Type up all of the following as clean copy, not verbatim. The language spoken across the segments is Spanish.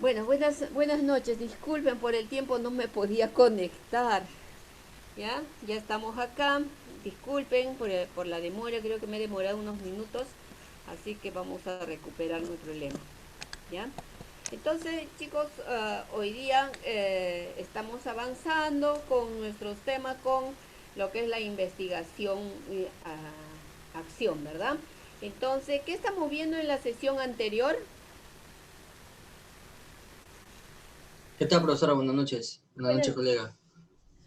Bueno, buenas noches. Disculpen por el tiempo, no me podía conectar. ¿Ya? Ya estamos acá. Disculpen por la demora, creo que me he demorado unos minutos. Así que vamos a recuperar mi problema. ¿Ya? Entonces, chicos, hoy día estamos avanzando con nuestros temas, con lo que es la investigación y acción, ¿verdad? Entonces, ¿qué estamos viendo en la sesión anterior? ¿Qué tal, profesora? Buenas noches. Buenas Buenas. noches, colega.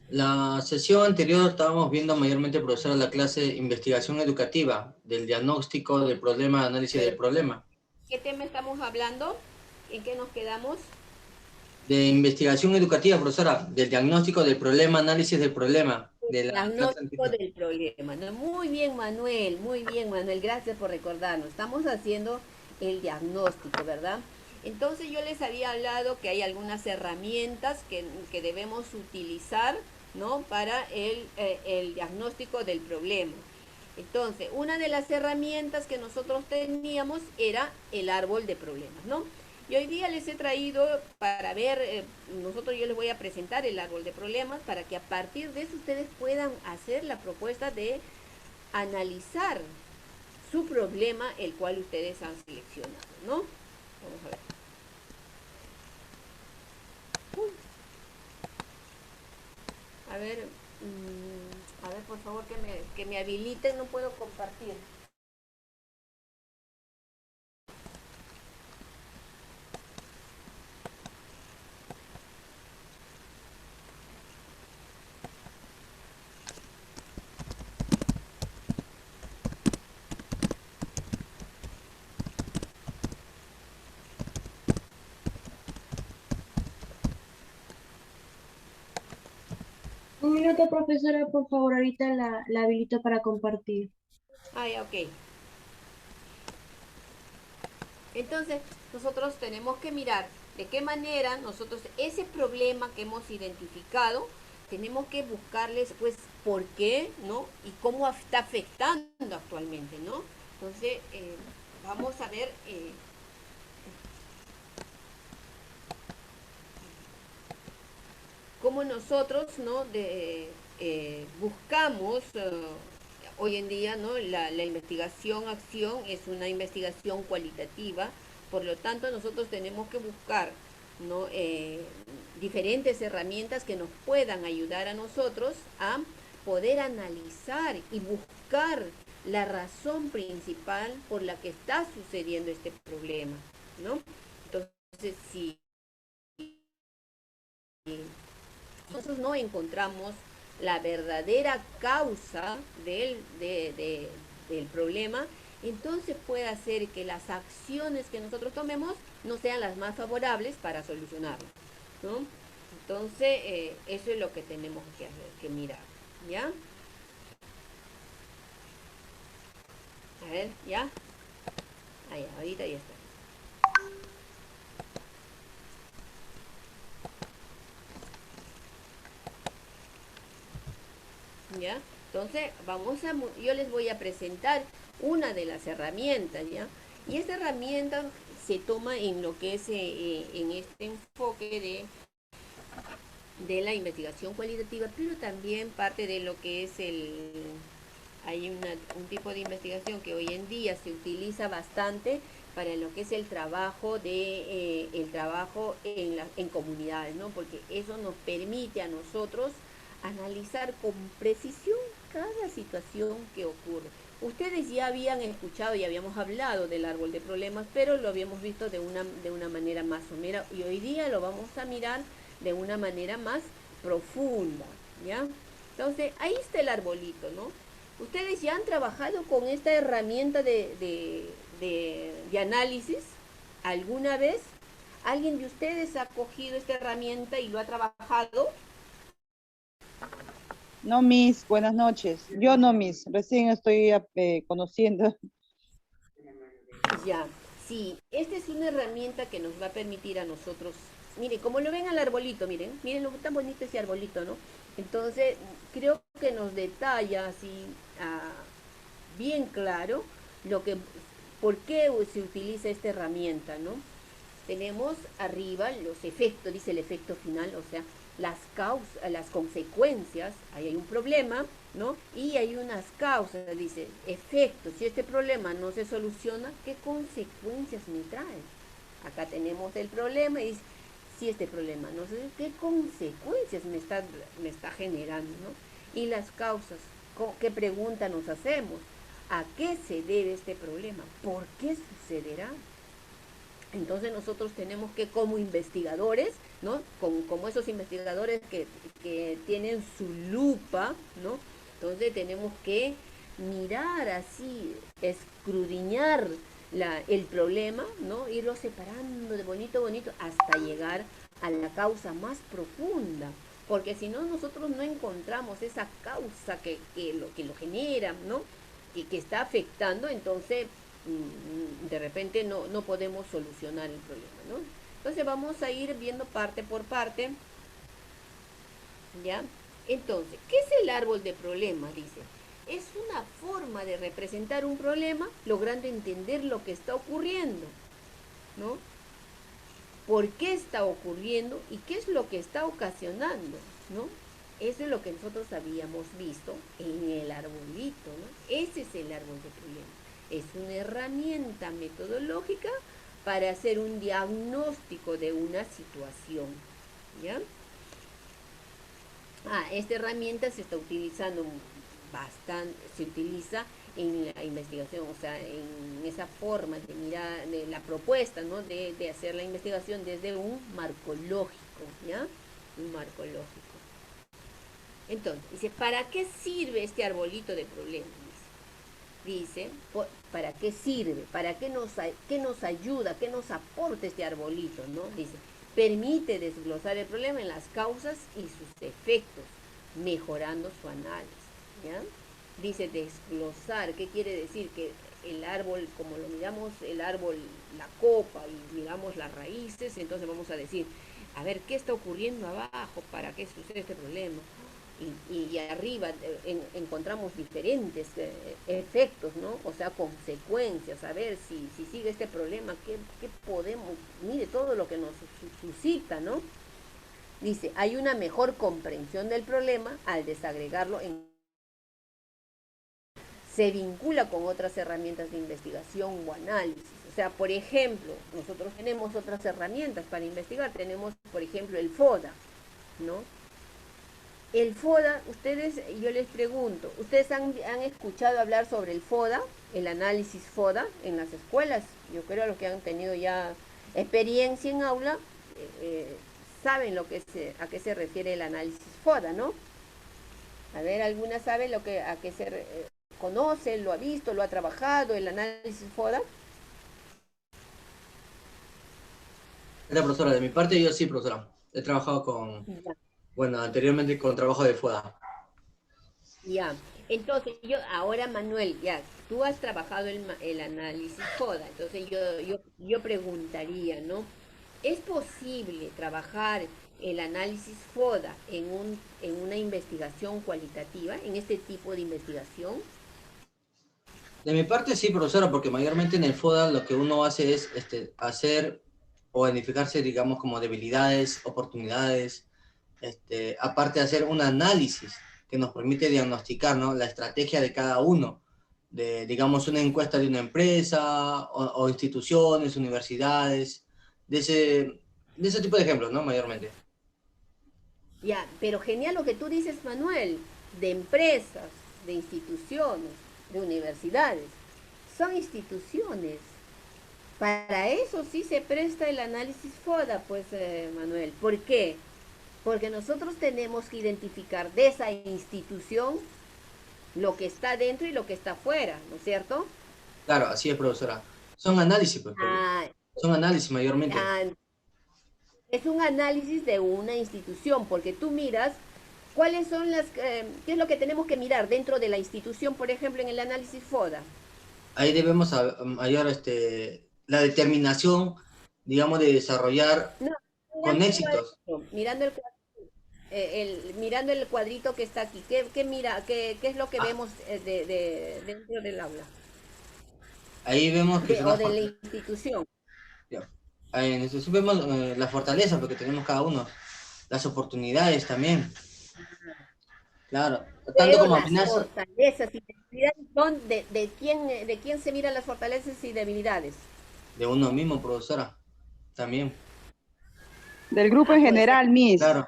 La sesión anterior estábamos viendo mayormente, profesora, la clase investigación educativa, del diagnóstico del problema, análisis del problema. ¿Qué tema estamos hablando? ¿En qué nos quedamos? De investigación educativa, profesora, del diagnóstico del problema, análisis del problema, El de la clase diagnóstico anterior. del problema, ¿no? Muy bien, Manuel, gracias por recordarnos. Estamos haciendo el diagnóstico, ¿verdad? Entonces yo les había hablado que hay algunas herramientas que debemos utilizar, ¿no? Para el diagnóstico del problema. Entonces, una de las herramientas que nosotros teníamos era el árbol de problemas, ¿no? Y hoy día les he traído para ver, yo les voy a presentar el árbol de problemas para que a partir de eso ustedes puedan hacer la propuesta de analizar su problema, el cual ustedes han seleccionado, ¿no? Vamos a ver. A ver, a ver, por favor, que me habiliten, no puedo compartir. Un minuto, profesora, por favor, ahorita la habilito para compartir. Ah, ya, ok. Entonces, nosotros tenemos que mirar de qué manera nosotros ese problema que hemos identificado, tenemos que buscarles, pues, por qué, ¿no? Y cómo está afectando actualmente, ¿no? Entonces, vamos a ver cómo nosotros, ¿no? Buscamos hoy en día, ¿no? La investigación acción es una investigación cualitativa, por lo tanto nosotros tenemos que buscar, ¿no? Diferentes herramientas que nos puedan ayudar a nosotros a poder analizar y buscar la razón principal por la que está sucediendo este problema, ¿no? Entonces, si nosotros no encontramos la verdadera causa del problema, entonces puede hacer que las acciones que nosotros tomemos no sean las más favorables para solucionarlo, ¿no? Entonces, eso es lo que tenemos que hacer, que mirar, ¿ya? A ver, ¿ya? Ahí, ahorita ya está. ¿Ya? Entonces, yo les voy a presentar una de las herramientas, ¿ya? Y esta herramienta se toma en lo que es en este enfoque de la investigación cualitativa, pero también parte de lo que es hay un tipo de investigación que hoy en día se utiliza bastante para lo que es el trabajo en comunidades, ¿no? Porque eso nos permite a nosotros analizar con precisión cada situación que ocurre. Ustedes ya habían escuchado y habíamos hablado del árbol de problemas, pero lo habíamos visto de una manera más somera y hoy día lo vamos a mirar de una manera más profunda, ¿ya? Entonces, ahí está el arbolito, ¿no? Ustedes ya han trabajado con esta herramienta de análisis alguna vez. ¿Alguien de ustedes ha cogido esta herramienta y lo ha trabajado? No, Miss, buenas noches. Yo no, Miss, recién estoy conociendo. Ya, sí, esta es una herramienta que nos va a permitir a nosotros, miren, como lo ven al arbolito, miren lo tan bonito ese arbolito, ¿no? Entonces, creo que nos detalla así bien claro lo que, por qué se utiliza esta herramienta, ¿no? Tenemos arriba los efectos, dice el efecto final, o sea, las causas, las consecuencias, ahí hay un problema, ¿no? Y hay unas causas, dice, efectos, si este problema no se soluciona, ¿qué consecuencias me trae? Acá tenemos el problema y dice, si este problema no sé qué consecuencias me está generando, ¿no? Y las causas, ¿qué pregunta nos hacemos? ¿A qué se debe este problema? ¿Por qué sucederá? Entonces nosotros tenemos que como investigadores, ¿no? Como esos investigadores que tienen su lupa, ¿no? Entonces tenemos que mirar así, escudriñar el problema, ¿no? Irlo separando de bonito, bonito, hasta llegar a la causa más profunda. Porque si no, nosotros no encontramos esa causa que lo genera, ¿no? Que está afectando, entonces de repente no podemos solucionar el problema, ¿no? Entonces vamos a ir viendo parte por parte, ¿ya? Entonces, ¿qué es el árbol de problemas? Dice, es una forma de representar un problema logrando entender lo que está ocurriendo, ¿no? ¿Por qué está ocurriendo y qué es lo que está ocasionando, ¿no? Eso es lo que nosotros habíamos visto en el arbolito, ¿no? Ese es el árbol de problemas. Es una herramienta metodológica para hacer un diagnóstico de una situación, ¿ya? Esta herramienta se está utilizando bastante, se utiliza en la investigación, o sea, en esa forma de mirar, de la propuesta, ¿no? De hacer la investigación desde un marco lógico, ¿ya? Un marco lógico. Entonces, dice, ¿para qué sirve este arbolito de problemas? Dice, ¿para qué sirve? ¿Para qué nos ayuda? ¿Qué nos aporta este arbolito? ¿No? Dice, permite desglosar el problema en las causas y sus efectos, mejorando su análisis, ¿ya? Dice desglosar, ¿qué quiere decir? Que el árbol, como lo miramos, el árbol, la copa y miramos las raíces, entonces vamos a decir, a ver, ¿qué está ocurriendo abajo para que suceda este problema? Y arriba encontramos diferentes efectos, ¿no? O sea, consecuencias, a ver si sigue este problema, ¿qué podemos? Mire todo lo que nos suscita, ¿no? Dice, hay una mejor comprensión del problema al desagregarlo se vincula con otras herramientas de investigación o análisis. O sea, por ejemplo, nosotros tenemos otras herramientas para investigar, tenemos, por ejemplo, el FODA, ¿no? El FODA, yo les pregunto, ¿ustedes han escuchado hablar sobre el FODA, el análisis FODA en las escuelas? Yo creo los que han tenido ya experiencia en aula saben a qué se refiere el análisis FODA, ¿no? A ver, ¿alguna sabe a qué se conoce, lo ha visto, lo ha trabajado, el análisis FODA? La profesora, de mi parte yo sí, profesora. He trabajado con, Ya. bueno, anteriormente con trabajo de FODA. Ya, entonces ahora Manuel, ya, tú has trabajado el análisis FODA, entonces yo preguntaría, ¿no? ¿Es posible trabajar el análisis FODA en una investigación cualitativa, en este tipo de investigación? De mi parte sí, profesora, porque mayormente en el FODA lo que uno hace es hacer o identificarse, digamos, como debilidades, oportunidades, aparte de hacer un análisis que nos permite diagnosticar, ¿no?, la estrategia de cada uno, de, digamos, una encuesta de una empresa o instituciones, universidades, de ese tipo de ejemplos, ¿no?, mayormente. Ya, pero genial lo que tú dices, Manuel, de empresas, de instituciones, de universidades. Son instituciones. Para eso sí se presta el análisis FODA, pues, Manuel. ¿Por qué? Porque nosotros tenemos que identificar de esa institución lo que está dentro y lo que está fuera, ¿no es cierto? Claro, así es, profesora. Son análisis, pues, Ah, son análisis mayormente. ah, es un análisis de una institución, porque tú miras cuáles son qué es lo que tenemos que mirar dentro de la institución, por ejemplo, en el análisis FODA. Ahí debemos hallar la determinación, digamos, de desarrollar No, con mirando el éxitos. cuadrito, mirando el cuadrito que está aquí, ¿qué mira, qué es lo que Ah, vemos dentro del aula ahí vemos que son o las de la fortalezas. institución? Ahí en eso sí vemos las fortalezas porque tenemos cada uno, las oportunidades también, claro, tanto Pero como las amenaza fortalezas y debilidades son de quién se miran las fortalezas y debilidades. de uno mismo, profesora, también, Del grupo Ah, en pues, general, Miss. claro.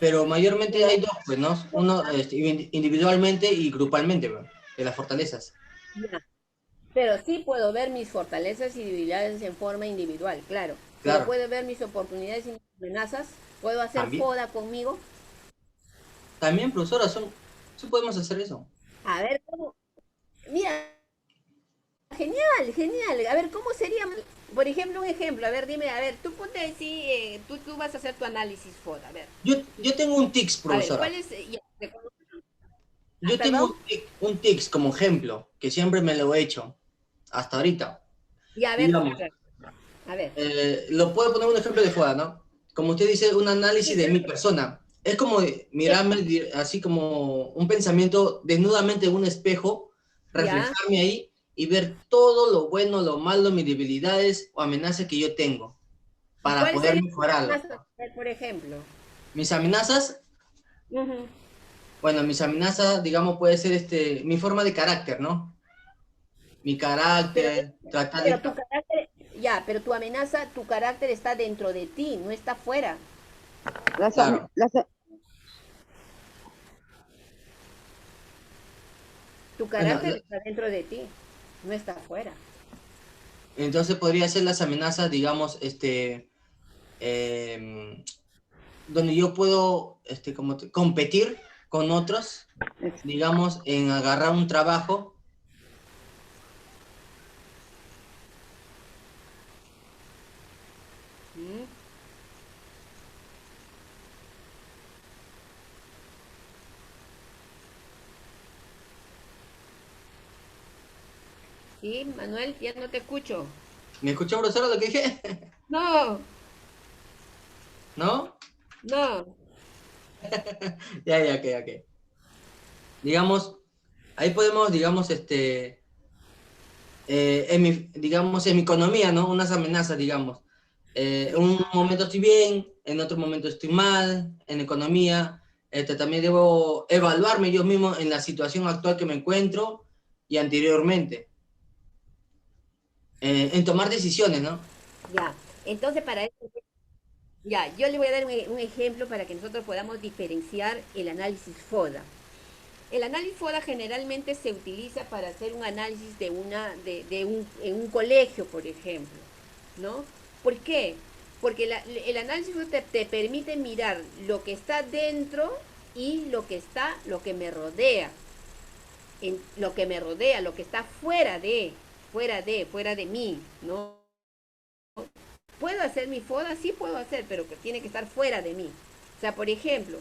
Pero mayormente pero, hay dos, pues, ¿no? Uno individualmente y grupalmente, pues, de las fortalezas. ya, pero sí puedo ver mis fortalezas y debilidades en forma individual, claro. Pero Claro, puedo ver mis oportunidades y mis amenazas. Puedo hacer también, FODA conmigo. también, profesora, sí podemos hacer eso. A ver, ¿cómo? Mira, genial, genial. A ver, ¿cómo sería, por ejemplo, un ejemplo? A ver, dime, a ver, tú ponte así, tú vas a hacer tu análisis FODA. A ver, Yo tengo un tics, a ver, profesora. ¿cuál es? Yo tengo Perdón. un tics como ejemplo, que siempre me lo he hecho, hasta ahorita. Y a ver, Digamos, a ver. lo puedo poner un ejemplo de fuera, ¿no? Como usted dice, un análisis Sí, de mi claro. persona. Es como Ya, mirarme así como un pensamiento desnudamente en un espejo, ya. reflejarme ahí y ver todo lo bueno, lo malo, mis debilidades o amenazas que yo tengo ¿Y para cuáles poder serían mejorarlo. las amenazas, por ejemplo? Mis amenazas, Ujú. bueno, mis amenazas, digamos, puede ser mi forma de carácter, ¿no? Mi Pero, carácter, tratar pero de... tu carácter, ya, pero tu amenaza, tu carácter está dentro de ti, no está fuera. Las, Claro. Tu Bueno, carácter está dentro de ti, no está fuera. entonces podría ser las amenazas, digamos, em, donde yo puedo competir con otros, digamos, en agarrar un trabajo. ¿Mm? Sí, Manuel, ya no te escucho. ¿Me escuchó, profesor, lo que dije? No, ¿No? no. Ya, ok. Digamos, ahí podemos, digamos, digamos, en mi economía, ¿no? Unas amenazas, digamos. En un momento estoy bien, en otro momento estoy mal, en economía. También debo evaluarme yo mismo en la situación actual que me encuentro y anteriormente. En tomar decisiones, ¿no? Ya, entonces para eso, ya, yo le voy a dar un ejemplo para que nosotros podamos diferenciar el análisis FODA. El análisis FODA generalmente se utiliza para hacer un análisis en un colegio, por ejemplo, ¿no? ¿Por qué? Porque el análisis FODA te permite mirar lo que está dentro y lo que me rodea, lo que está fuera de mí, ¿no? ¿Puedo hacer mi FODA? Sí puedo hacer, pero que tiene que estar fuera de mí. O sea, por ejemplo,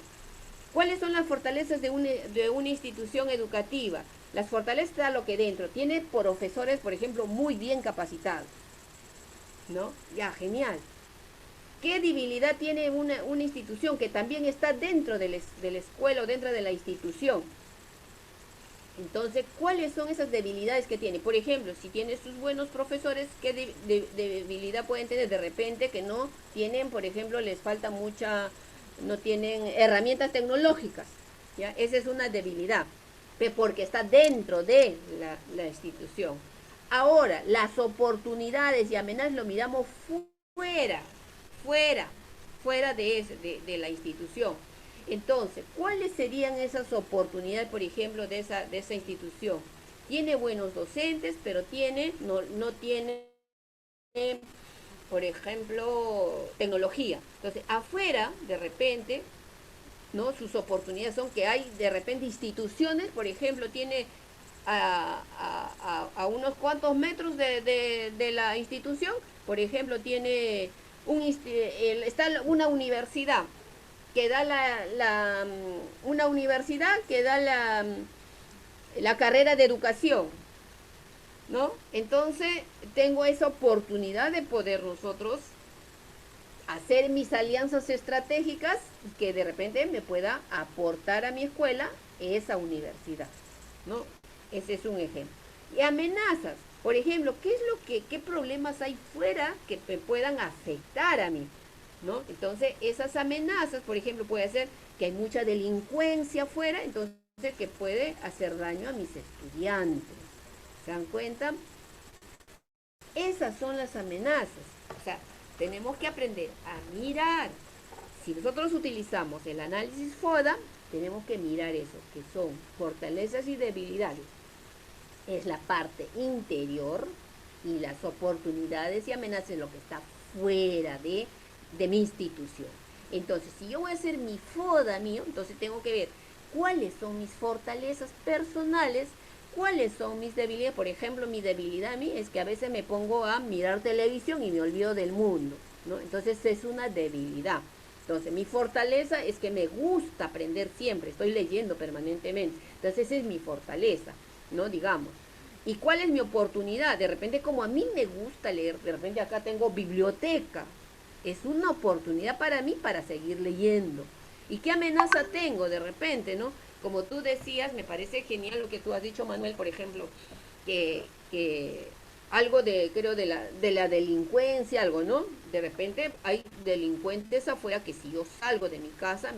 ¿cuáles son las fortalezas de una institución educativa? Las fortalezas están lo que dentro. Tiene profesores, por ejemplo, muy bien capacitados. ¿No? Ya, genial. ¿Qué debilidad tiene una institución que también está dentro de la escuela o dentro de la institución? Entonces, ¿cuáles son esas debilidades que tiene? Por ejemplo, si tiene sus buenos profesores, ¿qué debilidad pueden tener? De repente que no tienen, por ejemplo, les falta mucha, no tienen herramientas tecnológicas, ¿ya? Esa es una debilidad, porque está dentro de la institución. Ahora, las oportunidades y amenazas lo miramos fuera, fuera, fuera de la institución. Entonces, ¿cuáles serían esas oportunidades, por ejemplo, de esa institución? Tiene buenos docentes, pero no tiene, por ejemplo, tecnología. Entonces, afuera, de repente, ¿no? Sus oportunidades son que hay, de repente, instituciones, por ejemplo, tiene a unos cuantos metros de la institución, por ejemplo, tiene está una universidad que da una universidad que da la carrera de educación, ¿no? Entonces tengo esa oportunidad de poder nosotros hacer mis alianzas estratégicas que de repente me pueda aportar a mi escuela esa universidad, ¿no? Ese es un ejemplo. Y amenazas, por ejemplo, qué problemas hay fuera que me puedan afectar a mí? ¿No? Entonces, esas amenazas, por ejemplo, puede ser que hay mucha delincuencia afuera, entonces que puede hacer daño a mis estudiantes. ¿Se dan cuenta? Esas son las amenazas. O sea, tenemos que aprender a mirar. Si nosotros utilizamos el análisis FODA, tenemos que mirar eso, que son fortalezas y debilidades. Es la parte interior y las oportunidades y amenazas, lo que está fuera de mi institución. Entonces, si yo voy a hacer mi FODA mío, entonces tengo que ver cuáles son mis fortalezas personales, cuáles son mis debilidades. Por ejemplo, mi debilidad a mí es que a veces me pongo a mirar televisión y me olvido del mundo, ¿no? Entonces es una debilidad. Entonces mi fortaleza es que me gusta aprender siempre, estoy leyendo permanentemente. Entonces esa es mi fortaleza, ¿no? Digamos. ¿Y cuál es mi oportunidad? De repente, como a mí me gusta leer, de repente acá tengo biblioteca. Es una oportunidad para mí para seguir leyendo. ¿Y qué amenaza tengo de repente, no? Como tú decías, me parece genial lo que tú has dicho, Manuel, por ejemplo, que algo creo, de la delincuencia, algo, ¿no? De repente hay delincuentes afuera que si yo salgo de mi casa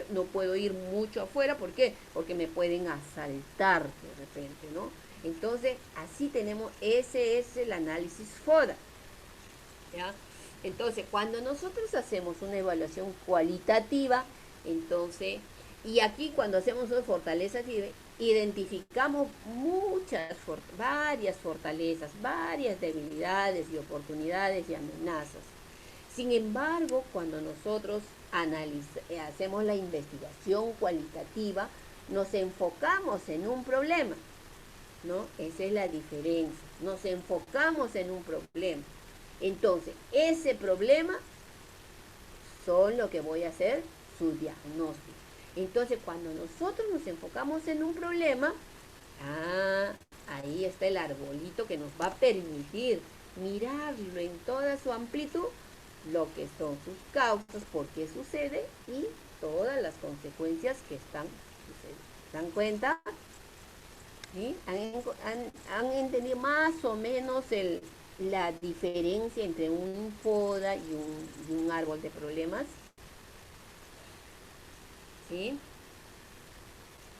no puedo ir mucho afuera. ¿Por qué? Porque me pueden asaltar de repente, ¿no? Entonces, así tenemos, ese es el análisis FODA, ¿ya? Entonces, cuando nosotros hacemos una evaluación cualitativa, entonces, y aquí cuando hacemos una fortalezas, identificamos varias fortalezas, varias debilidades y oportunidades y amenazas. Sin embargo, cuando nosotros hacemos la investigación cualitativa, nos enfocamos en un problema, ¿no? Esa es la diferencia. Nos enfocamos en un problema. Entonces, ese problema son lo que voy a hacer, su diagnóstico. Entonces, cuando nosotros nos enfocamos en un problema, ahí está el arbolito que nos va a permitir mirarlo en toda su amplitud, lo que son sus causas, por qué sucede y todas las consecuencias que están sucediendo. ¿Se dan cuenta? ¿Sí? ¿Han entendido más o menos la diferencia entre un FODA y un árbol de problemas? ¿Sí?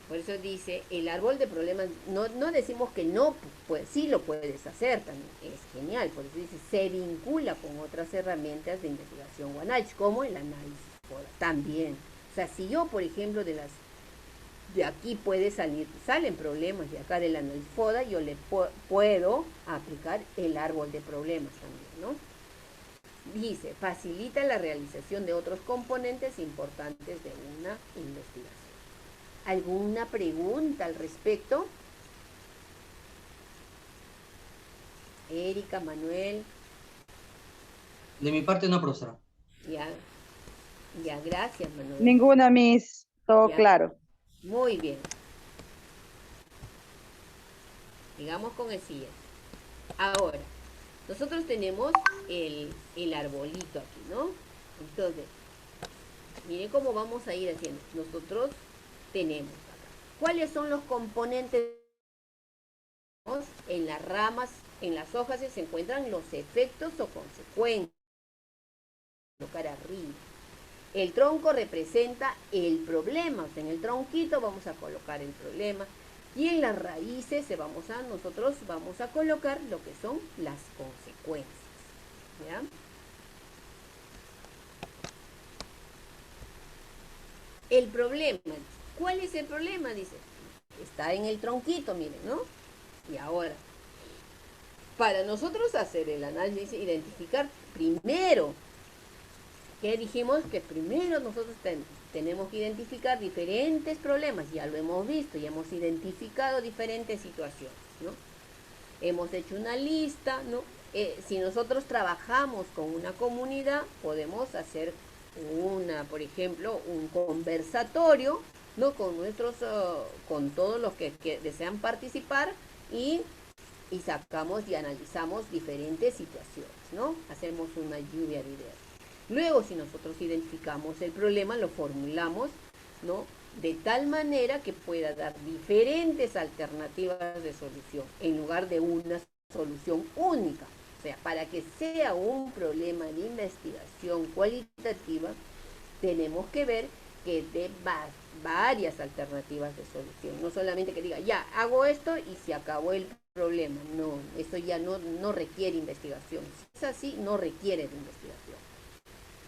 Por eso dice, el árbol de problemas, no decimos que no, pues sí lo puedes hacer también, es genial. Por eso dice, se vincula con otras herramientas de investigación o análisis, como el análisis FODA también. O sea, si yo, por ejemplo, de aquí salen problemas de acá del análisis FODA, yo le puedo aplicar el árbol de problemas también, ¿no? Dice, facilita la realización de otros componentes importantes de una investigación. ¿Alguna pregunta al respecto? Erika, Manuel. De mi parte no, profesora. Ya, gracias, Manuel. Ninguna, Miss. Todo Ya. claro. Muy bien. Sigamos con el siguiente. Ahora, nosotros tenemos el arbolito aquí, ¿no? Entonces, miren cómo vamos a ir haciendo. Nosotros tenemos acá. ¿Cuáles son los componentes en las ramas, en las hojas se encuentran los efectos o consecuencias. Colocar arriba. El tronco representa el problema, o sea, en el tronquito vamos a colocar el problema y en las raíces nosotros vamos a colocar lo que son las consecuencias. ¿Ya? El problema, ¿cuál es el problema? Dice, está en el tronquito, miren, ¿no? Y ahora, para nosotros hacer el análisis, identificar primero, ¿qué dijimos? Que primero nosotros tenemos que identificar diferentes problemas, ya lo hemos visto, ya hemos identificado diferentes situaciones, ¿no? Hemos hecho una lista, ¿no? Si nosotros trabajamos con una comunidad, podemos hacer por ejemplo, un conversatorio, ¿no? Con todos los que desean participar y sacamos y analizamos diferentes situaciones, ¿no? Hacemos una lluvia de ideas. Luego, si nosotros identificamos el problema, lo formulamos, ¿no? De tal manera que pueda dar diferentes alternativas de solución, en lugar de una solución única. O sea, para que sea un problema de investigación cualitativa, tenemos que ver que dé varias alternativas de solución. No solamente que diga, ya, hago esto y se acabó el problema. No, eso ya no requiere investigación. Si es así, no requiere de investigación.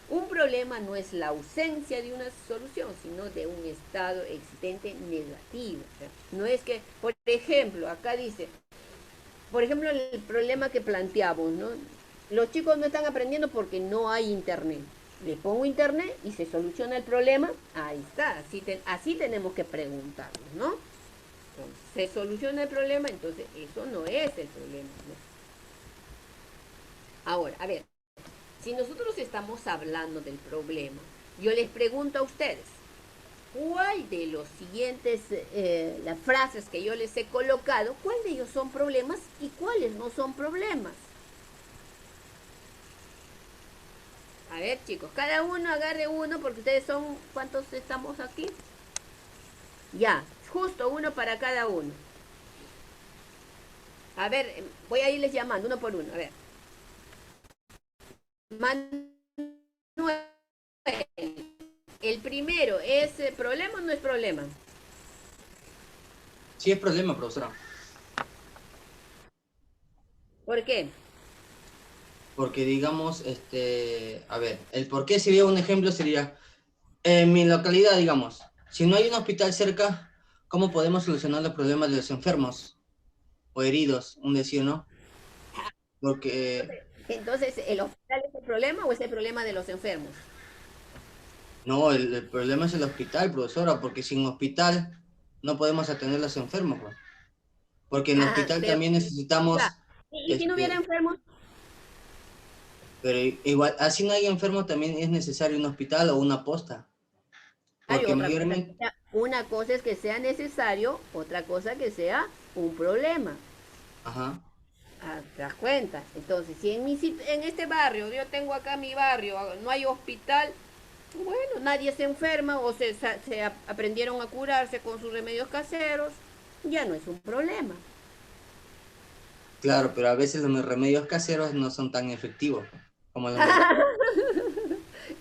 Un problema no es la ausencia de una solución, sino de un estado existente negativo. O sea, no es que, por ejemplo, acá dice, por ejemplo, el problema que planteamos, ¿no? Los chicos no están aprendiendo porque no hay internet. Le pongo internet y se soluciona el problema. Ahí está, así tenemos que preguntarnos, ¿no? Entonces, se soluciona el problema, entonces eso no es el problema, ¿no? Ahora, a ver, si nosotros estamos hablando del problema, yo les pregunto a ustedes, ¿cuál de los siguientes, las frases que yo les he colocado, cuál de ellos son problemas y cuáles no son problemas? A ver, chicos, cada uno agarre uno porque ustedes son, ¿cuántos estamos aquí? Ya, justo uno para cada uno. A ver, voy a irles llamando uno por uno, a ver. Manuel, el primero, ¿es problema o no es problema? Sí es problema, profesora. ¿Por qué? Porque digamos, a ver, el por qué sería un ejemplo sería, en mi localidad, digamos, si no hay un hospital cerca, ¿cómo podemos solucionar los problemas de los enfermos o heridos? Un decir, ¿no? Porque, Entonces, ¿el hospital es el problema o es el problema de los enfermos? no, el problema es el hospital, profesora, porque sin hospital no podemos atender a los enfermos, pues. Porque en el Ah, hospital pero también ya. necesitamos, ¿Y si no hubiera enfermos? pero igual, así no hay enfermos, también es necesario un hospital o una posta, Hay porque otra cosa. mayormente, Una cosa es que sea necesario, otra cosa que sea un problema. ajá, Ah, ¿te das cuenta? Entonces, si en este barrio, yo tengo acá mi barrio, no hay hospital, bueno, nadie se enferma o aprendieron a curarse con sus remedios caseros, ya no es un problema. claro, pero a veces los remedios caseros no son tan efectivos como los médicos.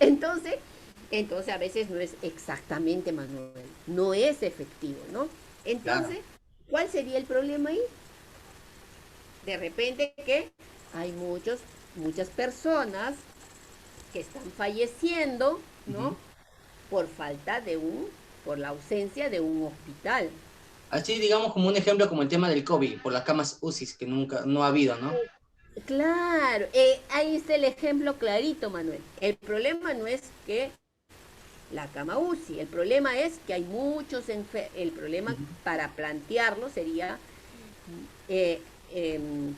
Entonces, entonces a veces no es exactamente, Manuel, no es efectivo, ¿no? Claro, Entonces, ¿cuál sería el problema ahí? De repente que hay muchas personas que están falleciendo, ¿no? ujú. Por la ausencia de un hospital. Así digamos como un ejemplo como el tema del COVID, por las camas UCI que nunca, no ha habido, ¿no? Claro, ahí está el ejemplo clarito, Manuel. El problema no es que la cama UCI, el problema es que hay muchos enfermos. El problema Ujú. para plantearlo sería eh, em,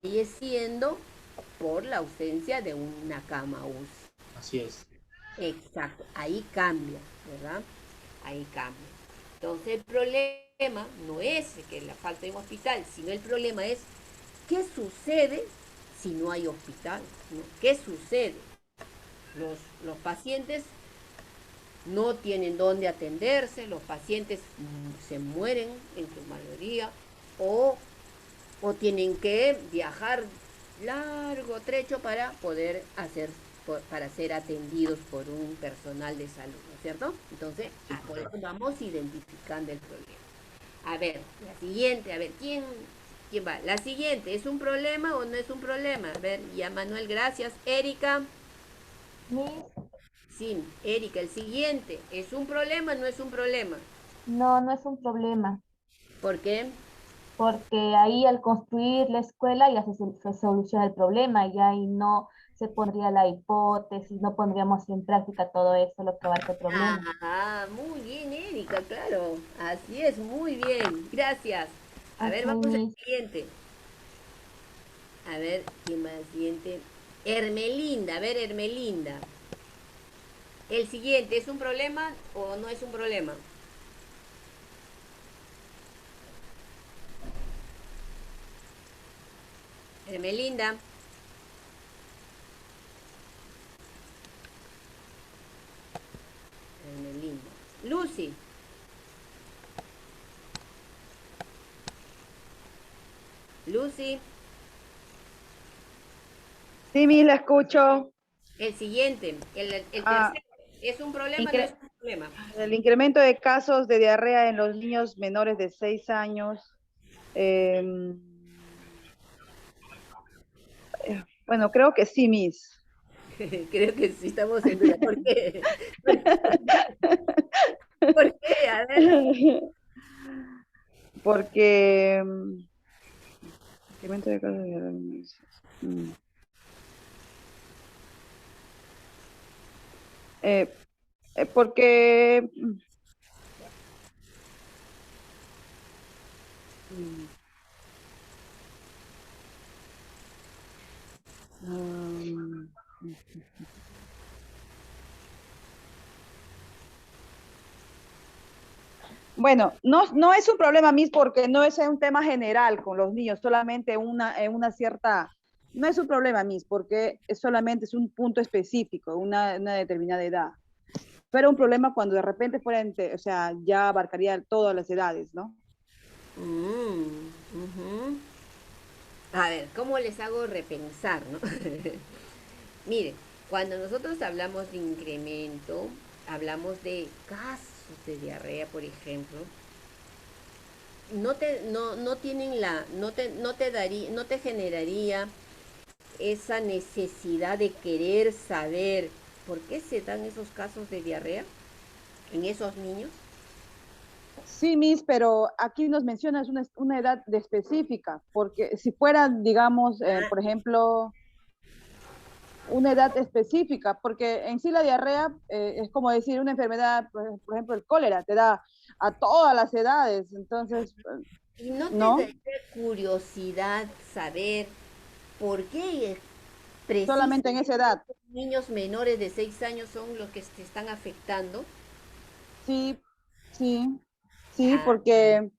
falleciendo por la ausencia de una cama UCI. Así es. Exacto, ahí cambia, ¿verdad? Ahí cambia. Entonces el problema no es que la falta de un hospital, sino el problema es qué sucede si no hay hospital, ¿no? ¿Qué sucede? Los pacientes no tienen dónde atenderse, los pacientes se mueren en su mayoría, o, o tienen que viajar largo trecho para poder para ser atendidos por un personal de salud, ¿no es cierto? Entonces, por eso vamos identificando el problema. A ver, la siguiente, a ver, ¿quién va? La siguiente, ¿es un problema o no es un problema? A ver, ya Manuel, gracias. Erika, Miss, sí, Erika, el siguiente, ¿es un problema o no es un problema? no, no es un problema, ¿Por qué? porque ahí al construir la escuela ya se soluciona el problema, y ahí no se pondría la hipótesis, no pondríamos en práctica todo eso, lo que abarca el problema. Ah, muy bien, Erika, claro. Así es, muy bien. Gracias. A Ok, ver, vamos al Miss. siguiente. A ver, ¿quién va al siguiente? Hermelinda, a ver, Hermelinda. El siguiente, ¿es un problema o no es un problema? Hermelinda. Hermelinda. Lucy. Lucy. Sí, Miss, la escucho. El siguiente, el Ah, tercero. ¿Es un problema o no es incre- un problema? el incremento de casos de diarrea en los niños menores de 6 años. em, bueno, creo que sí, Miss. Creo que sí estamos en duda. ¿Por qué? ¿Por qué? A ver. Porque incremento de casos de diarrea en niños. Mm. Eh, porque mm, um, bueno, no es un problema, Miss, porque no es un tema general con los niños, solamente una cierta, no es un problema, Miss, porque solamente es un punto específico, una determinada edad. Pero un problema cuando de repente fuera, o sea, ya abarcaría todas las edades, ¿no? Ujú. A ver, ¿cómo les hago repensar, no? Mire, cuando nosotros hablamos de incremento, hablamos de casos de diarrea, por ejemplo, no tienen no te generaría esa necesidad de querer saber por qué se dan esos casos de diarrea en esos niños. Sí, Miss, pero aquí nos mencionas una edad de específica, porque si fuera, digamos, por ejemplo, una edad específica, porque en sí la diarrea es como decir una enfermedad, por ejemplo, el cólera, te da a todas las edades, entonces, ¿Y no te ¿no? daría curiosidad saber por qué Solamente en precisamente esa edad. los niños menores de 6 años son los que se están afectando? Sí, sí, sí, Ah, porque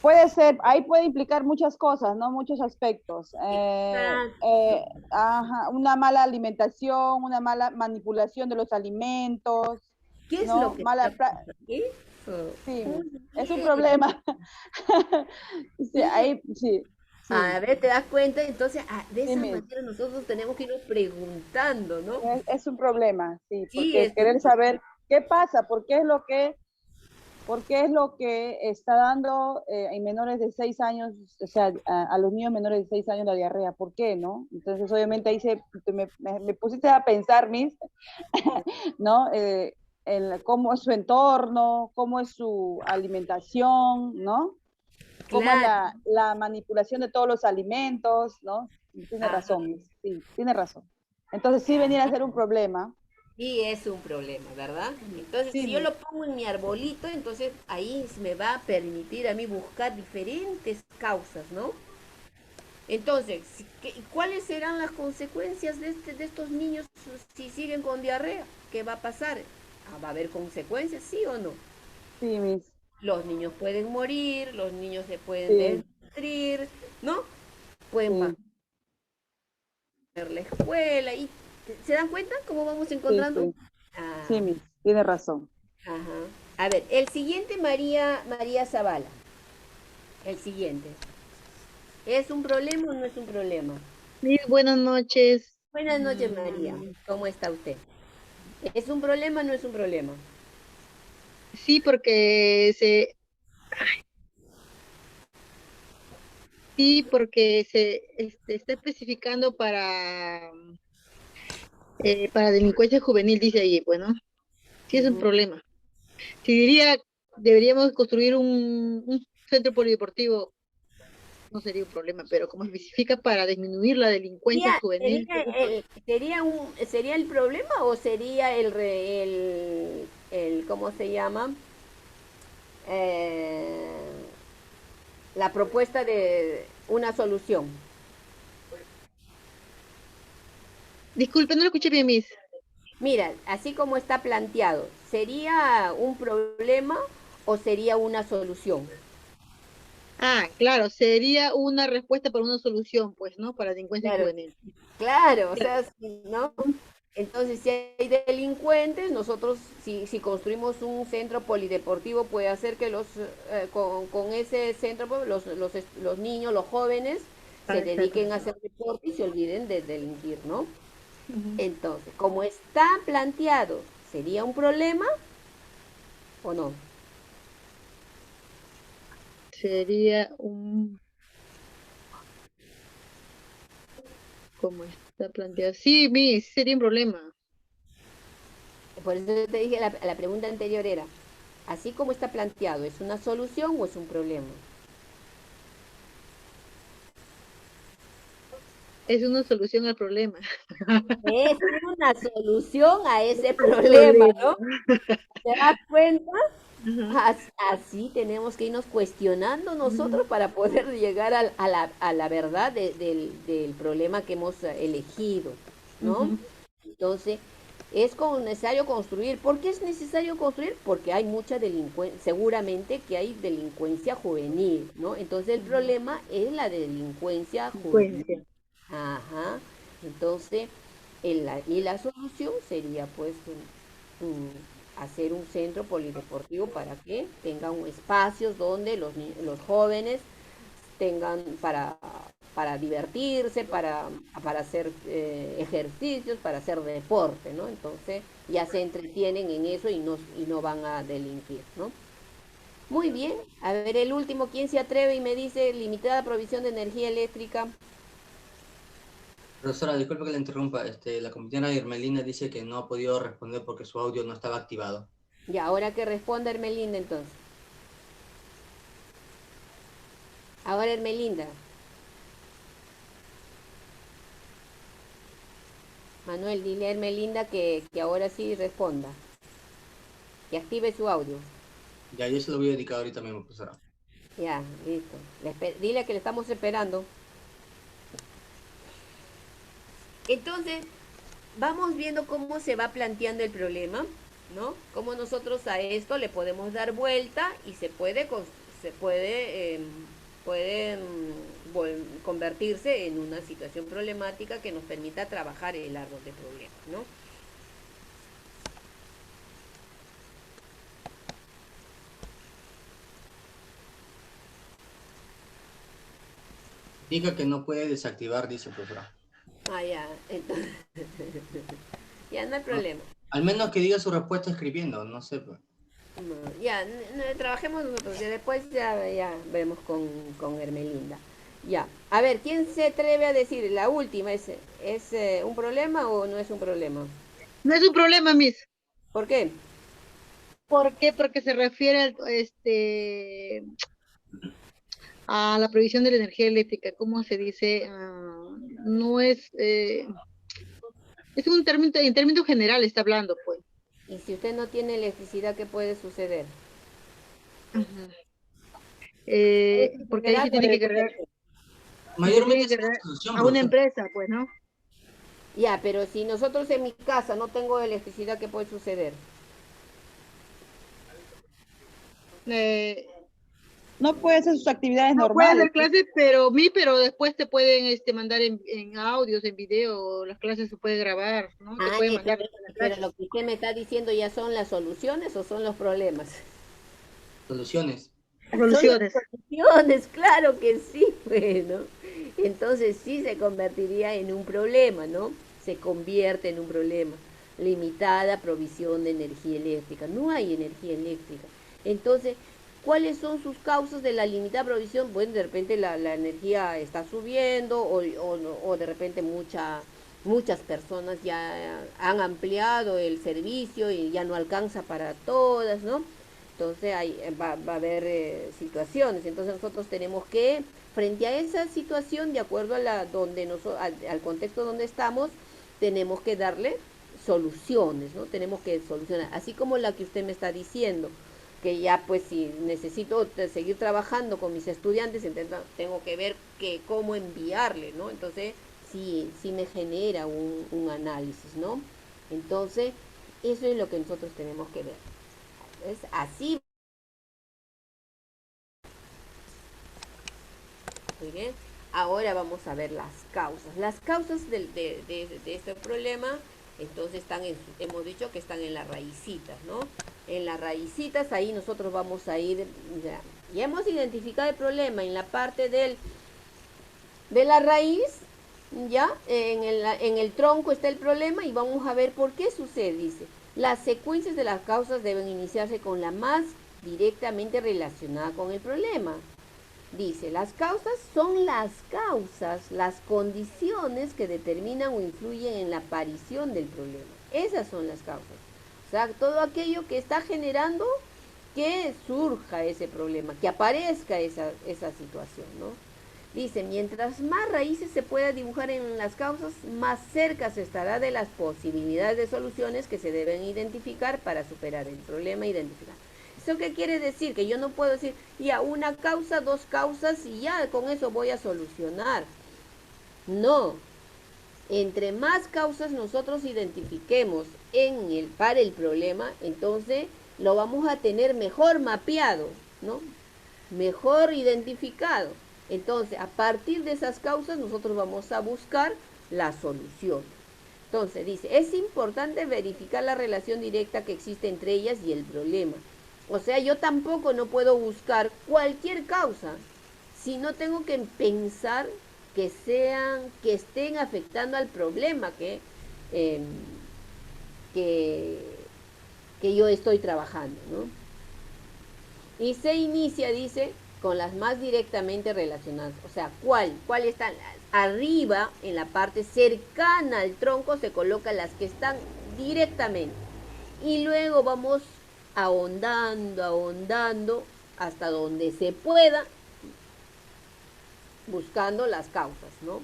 puede ser, ahí puede implicar muchas cosas, ¿no? Muchos aspectos. exacto. Ajá, una mala alimentación, una mala manipulación de los alimentos, ¿Qué es lo ¿no? que está Mala, pasando? Eso. sí, Muy es un bien. problema. Sí, Sí. ahí, sí, A sí, ver, ¿te das cuenta? Entonces, de sí, esa Miss. manera nosotros tenemos que irnos preguntando, ¿no? Es un problema, sí, Sí, porque es un querer saber qué pasa, por qué es lo que está dando en menores de 6 años, o sea, a los niños menores de 6 años la diarrea, ¿por qué, no? Entonces, obviamente ahí me pusiste a pensar, Miss, ¿no? En cómo es su entorno, cómo es su alimentación, ¿no? Cómo es claro. la manipulación de todos los alimentos, ¿no? Tiene Ajá. razón, Miss, sí, tiene razón. Entonces sí venía a ser un problema. Sí, es un problema, ¿verdad? Entonces, Sí, si yo Miss. lo pongo en mi arbolito, entonces ahí me va a permitir a mí buscar diferentes causas, ¿no? Entonces, ¿cuáles serán las consecuencias de estos niños si siguen con diarrea? ¿Qué va a pasar? ¿Va a haber consecuencias, sí o no? Sí, Miss. Los niños pueden morir, los niños se pueden Sí, desnutrir, ¿no? Pueden bajar sí, la escuela y ¿se dan cuenta cómo vamos sí, encontrando? sí, Ah, sí, Miss. tiene razón. Ajá. A ver, el siguiente, María Zavala. El siguiente. ¿Es un problema o no es un problema? Sí, buenas noches. Buenas noches, María. ¿Cómo está usted? ¿Es un problema o no es un problema? Sí, porque se está especificando para delincuencia juvenil, dice ahí, bueno, sí es un Ujú. problema. Si diría, deberíamos construir un centro polideportivo, no sería un problema, pero como especifica para disminuir la delincuencia juvenil, ¿Sería el problema o sería ¿cómo se llama? Eh, la propuesta de una solución. disculpe, no lo escuché bien, Miss. Mira, así como está planteado, ¿sería un problema o sería una solución? Ah, claro, sería una respuesta para una solución, pues, ¿no? Para delincuencia Claro, juvenil. claro, o Ya. sea, ¿no? Ujú. Entonces, si hay delincuentes, nosotros, si construimos un centro polideportivo, puede hacer que con ese centro, pues, los niños, los jóvenes, Ah, se exacto. dediquen a hacer deporte y se olviden de delinquir, ¿no? Ujú. Entonces, como está planteado, ¿sería un problema o no? Sería como está planteado. Sí, Miss, sería un problema. Por eso te dije, la pregunta anterior era, así como está planteado, ¿es una solución o es un problema? Es una solución al problema. Es una solución a ese Al problema, problema. ¿no? ¿Te das cuenta? Ajá. Así tenemos que irnos cuestionando Ujú, nosotros para poder llegar a la verdad del problema que hemos elegido, ¿no? ujú. Entonces, necesario construir. ¿Por qué es necesario construir? Porque hay mucha delincuencia, seguramente que hay delincuencia juvenil, ¿no? Entonces el Ujú. problema es la delincuencia Frecuencia. juvenil. Ajá. Entonces, y la solución sería pues hacer un centro polideportivo para que tengan espacios donde los jóvenes tengan para divertirse, para hacer ejercicios, para hacer deporte, ¿no? Entonces ya se entretienen en eso y no van a delinquir, ¿no? Muy bien, a ver el último, ¿quién se atreve y me dice limitada provisión de energía eléctrica? Profesora, disculpe que le interrumpa. La compañera Irmelina dice que no ha podido responder porque su audio no estaba activado. Y ahora que responda Hermelinda entonces. Ahora Hermelinda. Manuel, dile a Hermelinda que ahora sí responda, que active su audio. Ya, yo se lo voy a dedicar ahorita mismo, profesora. Ya, listo. Dile que le estamos esperando. Entonces, vamos viendo cómo se va planteando el problema, ¿no? Cómo nosotros a esto le podemos dar vuelta y puede convertirse en una situación problemática que nos permita trabajar el árbol de problemas, ¿no? Diga que no puede desactivar, dice profesora. Ah, ya, entonces, ya no hay No, problema. al menos que diga su respuesta escribiendo, no sé, pues. No, ya, trabajemos nosotros, ya después ya vemos con Hermelinda. Ya, a ver, ¿quién se atreve a decir la última? ¿Es un problema o no es un problema? No es un problema, Miss. ¿Por qué? ¿Por qué? Porque se refiere a la provisión de la energía eléctrica. ¿Cómo se dice? No es, es un término, en términos generales está hablando, pues. Y si usted no tiene electricidad, ¿qué puede suceder? Ajá. Puede Porque ahí suceder algo, se Mayormente tiene que es una cargar solución, a una profesora. empresa, pues, ¿no? Ya, pero si nosotros en mi casa no tengo electricidad, ¿qué puede suceder? Eh, no puede hacer sus actividades No puede normales. hacer clases, pero después te pueden mandar en audios, en video, las clases se puede grabar, ¿no? Te pueden mandar la Pero clase. lo que usted me está diciendo ya son las soluciones o son los problemas. Soluciones. Son las Soluciones. soluciones, claro que sí, bueno. Entonces sí se convertiría en un problema, ¿no? Se convierte en un problema. Limitada provisión de energía eléctrica. No hay energía eléctrica. Entonces, ¿cuáles son sus causas de la limitada provisión? Bueno, de repente la energía está subiendo o de repente muchas personas ya han ampliado el servicio y ya no alcanza para todas, ¿no? Entonces va a haber situaciones. Entonces nosotros tenemos que, frente a esa situación, de acuerdo a al contexto donde estamos, tenemos que darle soluciones, ¿no? Tenemos que solucionar, así como la que usted me está diciendo, que ya pues si necesito seguir trabajando con mis estudiantes, tengo que ver cómo enviarle, ¿no? Entonces sí me genera un análisis, ¿no? Entonces, eso es lo que nosotros tenemos que ver. Es así. Muy bien. Ahora vamos a ver las causas. Las causas de este problema, entonces hemos dicho que están en las raícitas, ¿no? En las raícitas, ahí nosotros vamos a ir, ya hemos identificado el problema en la parte de la raíz, ya, en el tronco está el problema y vamos a ver por qué sucede, dice. Las secuencias de las causas deben iniciarse con la más directamente relacionada con el problema. Dice, las causas son las causas, las condiciones que determinan o influyen en la aparición del problema. Esas son las causas. O sea, todo aquello que está generando que surja ese problema, que aparezca esa situación, ¿no? Dice, mientras más raíces se pueda dibujar en las causas, más cerca se estará de las posibilidades de soluciones que se deben identificar para superar el problema identificado. ¿Eso qué quiere decir? Que yo no puedo decir, ya, una causa, dos causas y ya con eso voy a solucionar. No. Entre más causas nosotros identifiquemos para el problema, entonces lo vamos a tener mejor mapeado, ¿no? Mejor identificado. Entonces, a partir de esas causas, nosotros vamos a buscar la solución. Entonces, dice, es importante verificar la relación directa que existe entre ellas y el problema. O sea, yo tampoco no puedo buscar cualquier causa, sino tengo que pensar que estén afectando al problema eh, que, que yo estoy trabajando, ¿no? Y se inicia, dice, con las más directamente relacionadas. O sea, ¿cuál está? Arriba, en la parte cercana al tronco, se colocan las que están directamente. Y luego vamos ahondando, hasta donde se pueda, buscando las causas, ¿no?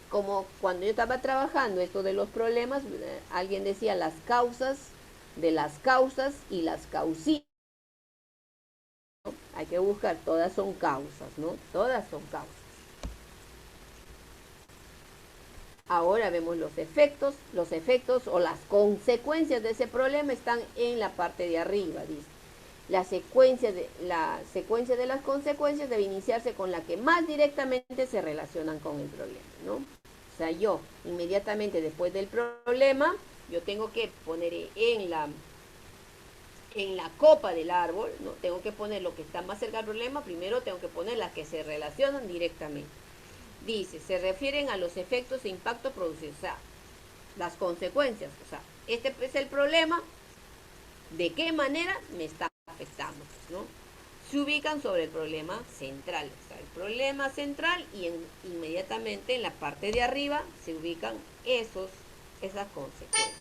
Como cuando yo estaba trabajando esto de los problemas, alguien decía las causas de las causas y las causías. Hay que buscar, todas son causas, ¿no? Todas son causas. Ahora vemos los efectos o las consecuencias de ese problema están en la parte de arriba, dice. La secuencia de las consecuencias debe iniciarse con la que más directamente se relacionan con el problema, ¿no? O sea, yo inmediatamente después del problema, yo tengo que poner en la copa del árbol, ¿no? Tengo que poner lo que está más cerca del problema, primero tengo que poner las que se relacionan directamente. Dice, se refieren a los efectos e impacto producidos, o sea, las consecuencias, o sea, este es el problema, ¿de qué manera me está afectando? ¿No? Se ubican sobre el problema central, o sea, el problema central y inmediatamente en la parte de arriba se ubican esas consecuencias.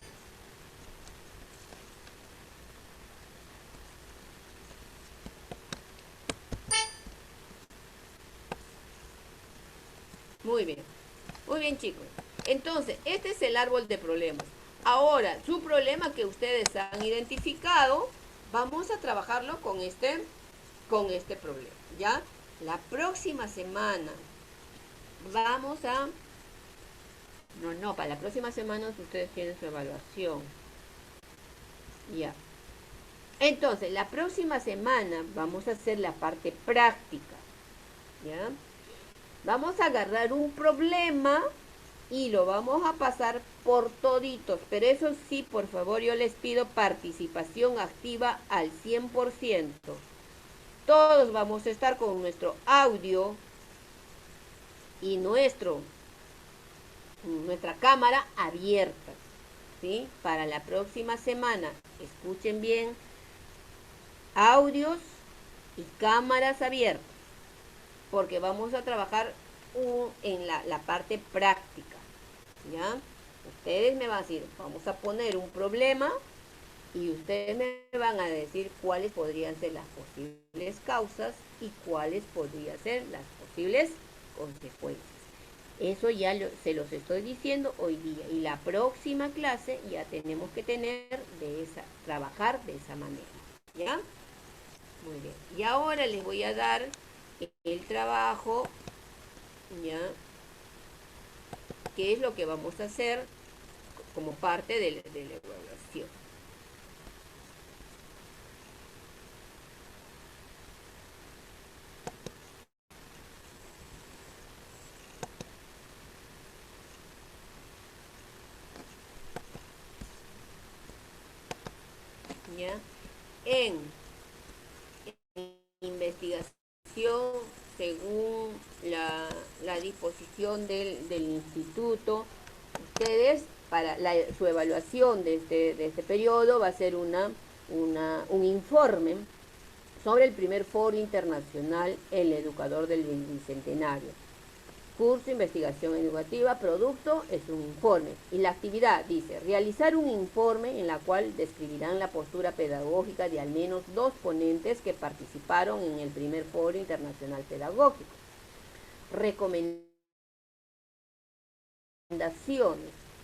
Muy bien chicos. Entonces, este es el árbol de problemas. Ahora, su problema que ustedes han identificado, vamos a trabajarlo con este problema, ¿ya? La próxima semana vamos a... No, para la próxima semana ustedes tienen su evaluación. Ya. Entonces, la próxima semana vamos a hacer la parte práctica, ¿ya? Vamos a agarrar un problema y lo vamos a pasar por toditos, pero eso sí, por favor, yo les pido participación activa al 100%. Todos vamos a estar con nuestro audio y nuestra cámara abierta, ¿sí? Para la próxima semana, escuchen bien, audios y cámaras abiertas, porque vamos a trabajar en la parte práctica, ¿ya? Ustedes me van a decir, vamos a poner un problema y ustedes me van a decir cuáles podrían ser las posibles causas y cuáles podrían ser las posibles consecuencias. Eso ya se los estoy diciendo hoy día. Y la próxima clase ya tenemos que trabajar de esa manera. ¿Ya? Muy bien. Y ahora les voy a dar el trabajo, ¿ya? ¿Qué es lo que vamos a hacer como parte de la evaluación? ¿Ya? En investigación, según la disposición del instituto, ustedes, para su evaluación de este periodo, va a ser un informe sobre el primer foro internacional El Educador del Bicentenario. Curso, investigación educativa, producto, es un informe. Y la actividad dice, realizar un informe en la cual describirán la postura pedagógica de al menos 2 ponentes que participaron en el primer foro internacional pedagógico. Recomendaciones.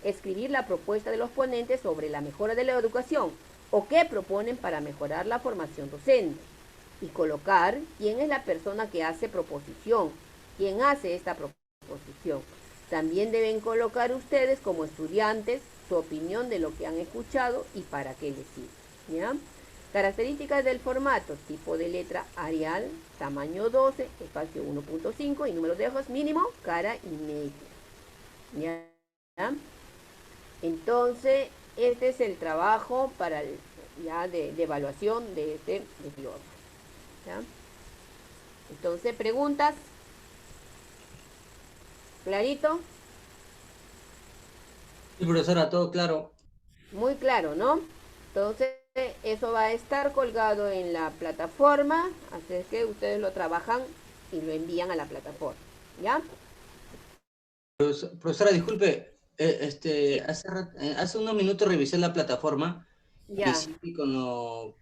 Escribir la propuesta de los ponentes sobre la mejora de la educación o qué proponen para mejorar la formación docente. Y colocar quién es la persona que hace proposición, quién hace esta proposición. También deben colocar ustedes como estudiantes su opinión de lo que han escuchado y para qué les sirve, ¿ya? Características del formato: tipo de letra Arial, tamaño 12, espacio 1.5 y número de hojas mínimo, cara y media, ¿ya? Entonces, este es el trabajo de evaluación de este periodo, ¿ya? Entonces, preguntas. ¿Clarito? Sí, profesora, todo claro. Muy claro, ¿no? Entonces, eso va a estar colgado en la plataforma, así que ustedes lo trabajan y lo envían a la plataforma, ¿ya? Profesora, disculpe, Sí. hace unos minutos revisé la plataforma y Ya, sí, con los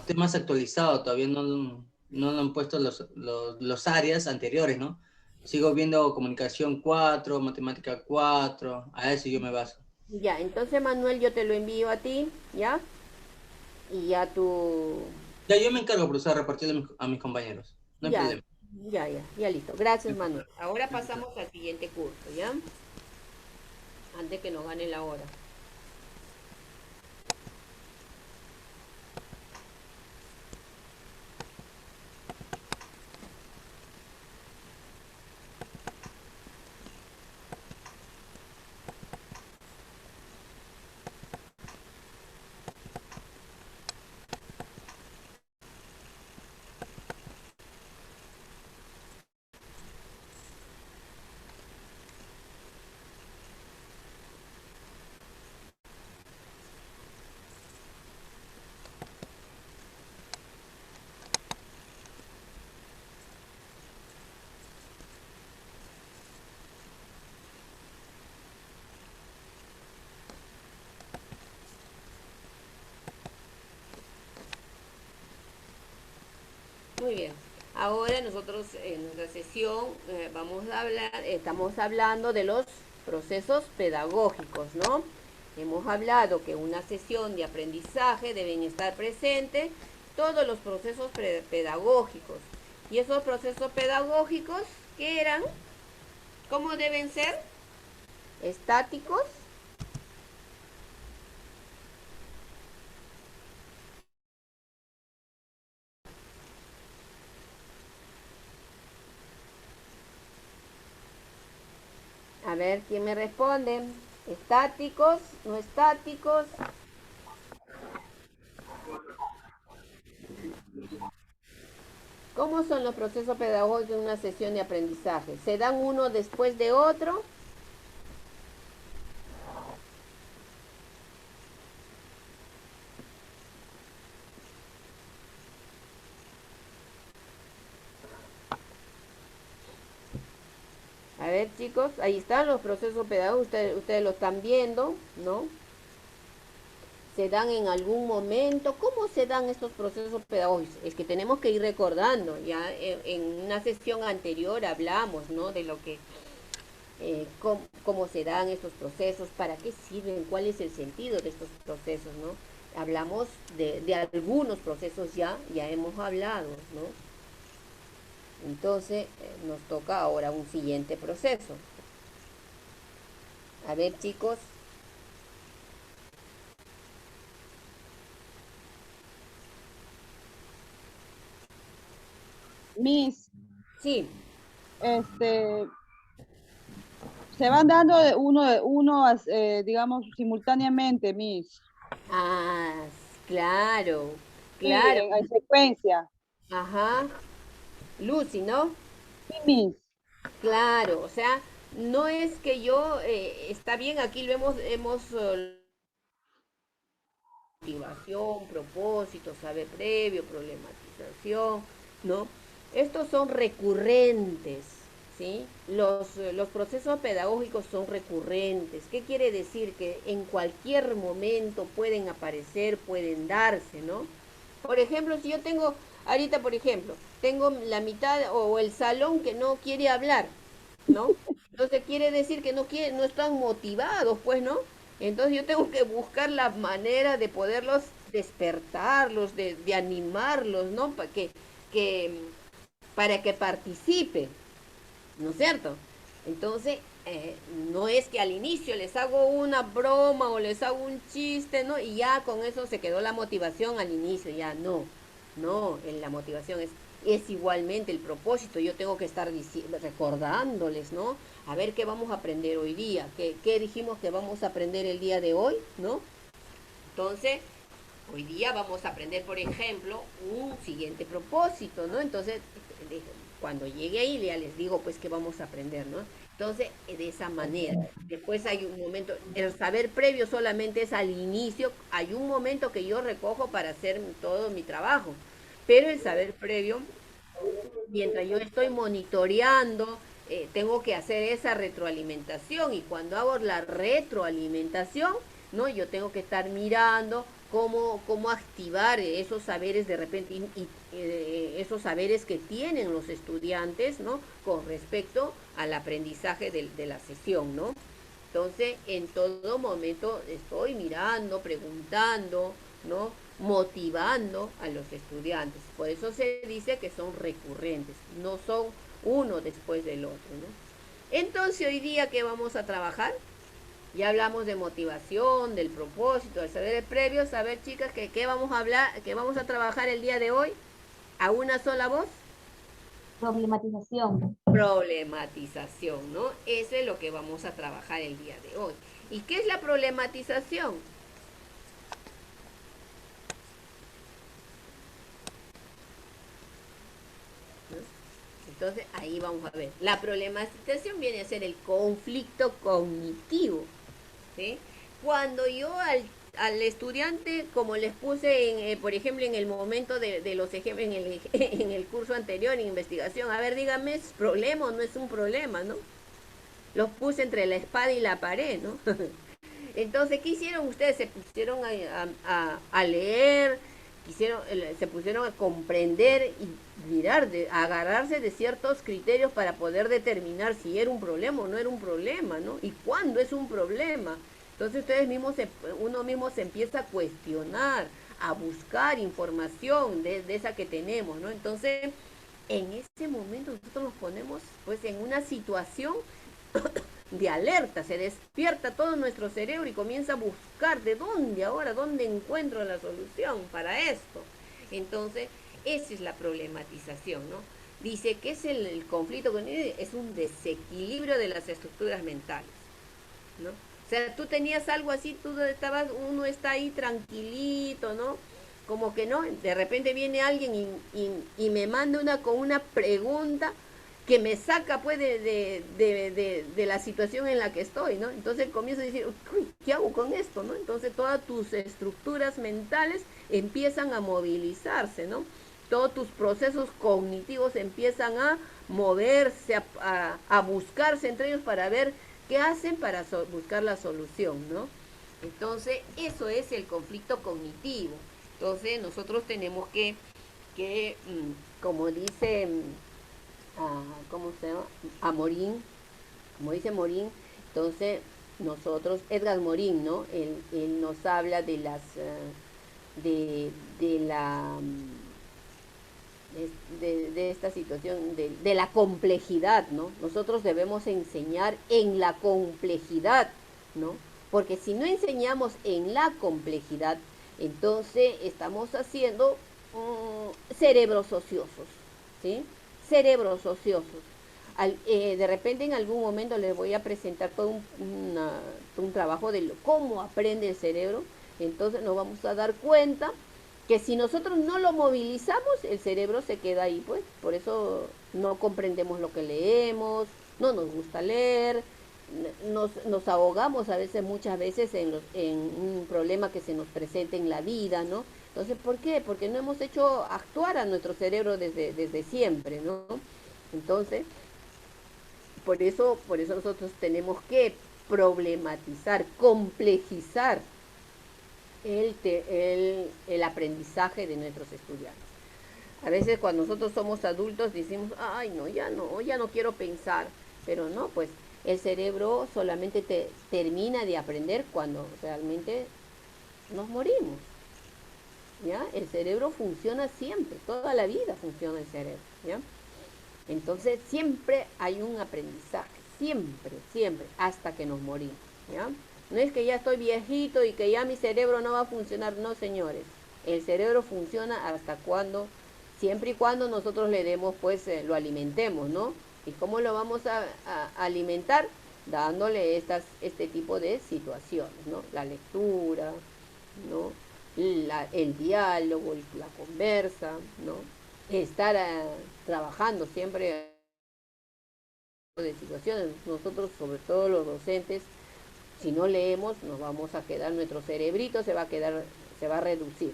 temas actualizados, todavía no han puesto los áreas anteriores, ¿no? Sigo viendo comunicación 4, matemática 4, a eso yo me baso. ya. Entonces, Manuel, yo te lo envío a ti, ¿ya? Y ya tú, Ya, yo me encargo, profesora, de repartirlo a mis compañeros. No hay ya, problema. ya listo. Gracias, Manuel. Ahora pasamos al siguiente curso, ¿ya? Antes que nos gane la hora. Muy bien. Ahora nosotros en nuestra sesión estamos hablando de los procesos pedagógicos, ¿no? Hemos hablado que en una sesión de aprendizaje deben estar presentes todos los procesos pedagógicos. Y esos procesos pedagógicos, ¿qué eran? ¿Cómo deben ser? Estáticos, ver, ¿quién me responde? ¿Estáticos? ¿No estáticos? ¿Cómo son los procesos pedagógicos en una sesión de aprendizaje? ¿Se dan uno después de otro? A ver, chicos, ahí están los procesos pedagógicos, ustedes lo están viendo, ¿no? Se dan en algún momento. ¿Cómo se dan estos procesos pedagógicos? Es que tenemos que ir recordando. Ya en una sesión anterior hablamos, ¿no? De lo que, cómo se dan estos procesos, para qué sirven, cuál es el sentido de estos procesos, ¿no? Hablamos de algunos procesos ya hemos hablado, ¿no? Entonces nos toca ahora un siguiente proceso. A ver, chicos. Miss, Sí. se van dando de uno digamos, simultáneamente, Miss. Ah, claro, Sí, claro. en secuencia. Ajá. Lucy, ¿no? Sí, Miss. Claro, o sea, no es que yo, está bien, aquí lo hemos motivación, propósito, saber previo, problematización, ¿no? Estos son recurrentes, ¿sí? Los procesos pedagógicos son recurrentes. ¿Qué quiere decir? Que en cualquier momento pueden aparecer, pueden darse, ¿no? Por ejemplo, si yo tengo, ahorita por ejemplo, tengo la mitad o el salón que no quiere hablar, ¿no? Entonces quiere decir que no están motivados, pues, ¿no? Entonces yo tengo que buscar la manera de poderlos despertarlos, de animarlos, ¿no? Que, para que participe, ¿no es cierto? Entonces, no es que al inicio les hago una broma o les hago un chiste, ¿no? Y ya con eso se quedó la motivación al inicio, ya no. No, la motivación es igualmente el propósito. Yo tengo que estar recordándoles, ¿no? A ver qué vamos a aprender hoy día, qué dijimos que vamos a aprender el día de hoy, ¿no? Entonces, hoy día vamos a aprender, por ejemplo, un siguiente propósito, ¿no? Entonces, cuando llegue ahí ya les digo, pues, qué vamos a aprender, ¿no? Entonces, de esa manera. Después hay un momento, el saber previo solamente es al inicio, hay un momento que yo recojo para hacer todo mi trabajo, pero el saber previo, mientras yo estoy monitoreando, tengo que hacer esa retroalimentación y cuando hago la retroalimentación, ¿no? Yo tengo que estar mirando cómo activar esos saberes de repente esos saberes que tienen los estudiantes, ¿no? Con respecto al aprendizaje de la sesión, ¿no? Entonces, en todo momento estoy mirando, preguntando, ¿no? Motivando a los estudiantes. Por eso se dice que son recurrentes, no son uno después del otro, ¿no? Entonces, hoy día, ¿qué vamos a trabajar? Ya hablamos de motivación, del propósito, del saber previo. A ver, chicas, ¿qué vamos a hablar, qué vamos a trabajar el día de hoy? ¿A una sola voz? Problematización. Problematización, ¿no? Eso es lo que vamos a trabajar el día de hoy. ¿Y qué es la problematización? ¿No? Entonces, ahí vamos a ver. La problematización viene a ser el conflicto cognitivo, ¿sí? Cuando yo al estudiante, como les puse, por ejemplo, en el momento de los ejemplos, en el curso anterior, en investigación, a ver, dígame, ¿es problema o no es un problema, no? Los puse entre la espada y la pared, ¿no? Entonces, ¿qué hicieron ustedes? Se pusieron a leer, se pusieron a comprender y mirar, a agarrarse de ciertos criterios para poder determinar si era un problema o no era un problema, ¿no? Y cuándo es un problema. Entonces uno mismo se empieza a cuestionar, a buscar información de esa que tenemos, ¿no? Entonces, en ese momento nosotros nos ponemos pues en una situación de alerta, se despierta todo nuestro cerebro y comienza a buscar dónde encuentro la solución para esto. Entonces, esa es la problematización, ¿no? Dice que es el conflicto cognitivo, es un desequilibrio de las estructuras mentales, ¿no? O sea, tú tenías algo así, uno está ahí tranquilito, ¿no? Como que no, de repente viene alguien y me manda con una pregunta que me saca pues de la situación en la que estoy, ¿no? Entonces comienzo a decir, uy, ¿qué hago con esto, no? Entonces todas tus estructuras mentales empiezan a movilizarse, ¿no? Todos tus procesos cognitivos empiezan a moverse, a buscarse entre ellos para ver qué hacen para buscar la solución, ¿no? Entonces, eso es el conflicto cognitivo. Entonces, nosotros tenemos como dice, ¿cómo se llama? A Morin, como dice Morin, entonces nosotros, Edgar Morin, ¿no? Él nos habla de las, de la de esta situación, de la complejidad, ¿no? Nosotros debemos enseñar en la complejidad, ¿no? Porque si no enseñamos en la complejidad, entonces estamos haciendo cerebros ociosos, ¿sí? Cerebros ociosos. De repente en algún momento les voy a presentar todo un trabajo de cómo aprende el cerebro, entonces nos vamos a dar cuenta que si nosotros no lo movilizamos, el cerebro se queda ahí, pues. Por eso no comprendemos lo que leemos, no nos gusta leer, nos ahogamos muchas veces en un problema que se nos presenta en la vida, ¿no? Entonces, ¿por qué? Porque no hemos hecho actuar a nuestro cerebro desde siempre, ¿no? Entonces, por eso nosotros tenemos que problematizar, complejizar el aprendizaje de nuestros estudiantes. A veces cuando nosotros somos adultos decimos, ay, no, ya no quiero pensar, pero no, pues el cerebro solamente termina de aprender cuando realmente nos morimos, ¿ya? El cerebro funciona siempre, toda la vida funciona el cerebro, ¿ya? Entonces siempre hay un aprendizaje, siempre, hasta que nos morimos, ¿ya? No es que ya estoy viejito y que ya mi cerebro no va a funcionar, no, señores. El cerebro funciona hasta cuando, siempre y cuando nosotros le demos, pues, lo alimentemos, ¿no? ¿Y cómo lo vamos a alimentar? Dándole este tipo de situaciones, ¿no? La lectura, ¿no? El diálogo, la conversa, ¿no? Estar trabajando siempre de situaciones. Nosotros, sobre todo los docentes, si no leemos, nos vamos a quedar, nuestro cerebrito se va a reducir,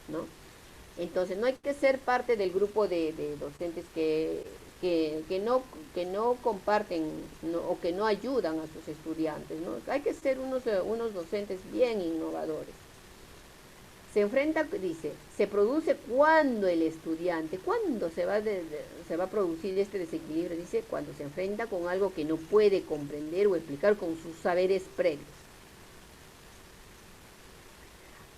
¿no? Entonces no hay que ser parte del grupo de docentes que no comparten o que no ayudan a sus estudiantes, ¿no? Hay que ser unos docentes bien innovadores. Se produce cuando el estudiante, ¿cuándo se va a producir este desequilibrio? Dice, cuando se enfrenta con algo que no puede comprender o explicar con sus saberes previos.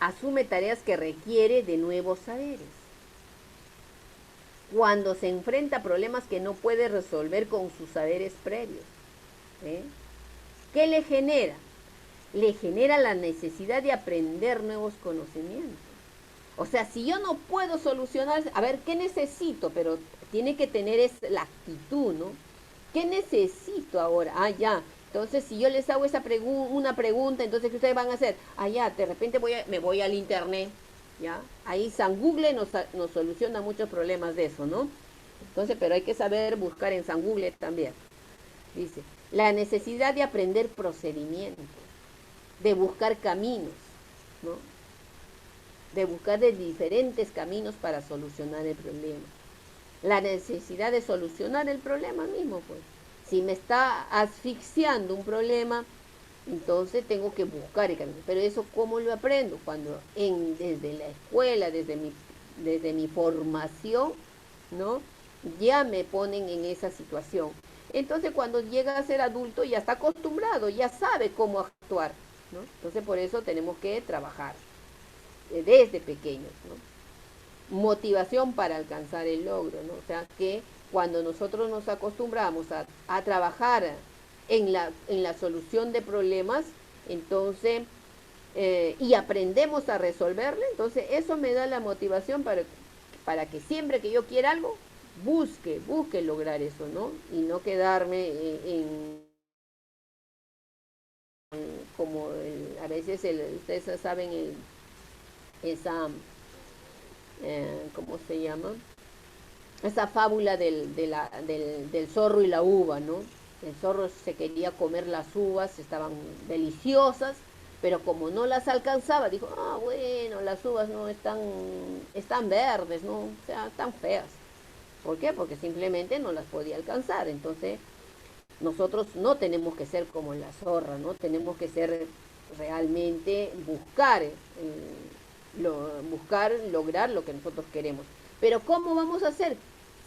Asume tareas que requiere de nuevos saberes. Cuando se enfrenta a problemas que no puede resolver con sus saberes previos. ¿Qué le genera? Le genera la necesidad de aprender nuevos conocimientos. O sea, si yo no puedo solucionar, a ver, ¿qué necesito? Pero tiene que tener la actitud, ¿no? ¿Qué necesito ahora? Ah, ya. Entonces, si yo les hago una pregunta, entonces, ¿qué ustedes van a hacer? Ah, ya, de repente me voy al internet, ¿ya? Ahí San Google nos soluciona muchos problemas de eso, ¿no? Entonces, pero hay que saber buscar en San Google también. Dice, la necesidad de aprender procedimientos, de buscar caminos, ¿no? De buscar de diferentes caminos para solucionar el problema. La necesidad de solucionar el problema mismo, pues. Si me está asfixiando un problema, entonces tengo que buscar el camino. Pero eso, ¿cómo lo aprendo? Cuando desde la escuela, desde mi formación, ¿no? Ya me ponen en esa situación. Entonces, cuando llega a ser adulto, ya está acostumbrado, ya sabe cómo actuar, ¿no? Entonces, por eso tenemos que trabajar desde pequeños, ¿no? Motivación para alcanzar el logro, ¿no? O sea, que cuando nosotros nos acostumbramos a trabajar en la solución de problemas, entonces, y aprendemos a resolverle, entonces eso me da la motivación para que siempre que yo quiera algo, busque lograr eso, ¿no? Y no quedarme como a veces ustedes saben esa, ¿cómo se llama? Esa fábula del zorro y la uva, ¿no? El zorro se quería comer las uvas, estaban deliciosas, pero como no las alcanzaba, dijo, bueno, las uvas no están verdes, ¿no? O sea, están feas. ¿Por qué? Porque simplemente no las podía alcanzar. Entonces, nosotros no tenemos que ser como la zorra, ¿no? Tenemos que ser realmente buscar lograr lo que nosotros queremos. Pero ¿cómo vamos a hacer?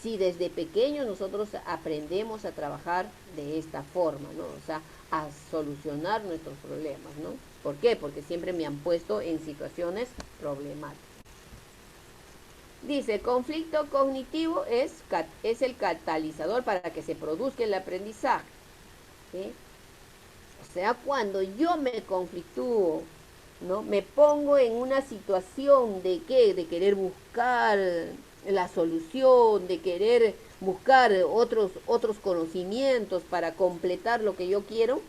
Si desde pequeños nosotros aprendemos a trabajar de esta forma, ¿no? O sea, a solucionar nuestros problemas, ¿no? ¿Por qué? Porque siempre me han puesto en situaciones problemáticas. Dice, el conflicto cognitivo es el catalizador para que se produzca el aprendizaje, ¿sí? O sea, cuando yo me conflictúo, ¿no? Me pongo en una situación de ¿qué? De querer buscar la solución, de querer buscar otros conocimientos para completar lo que yo quiero,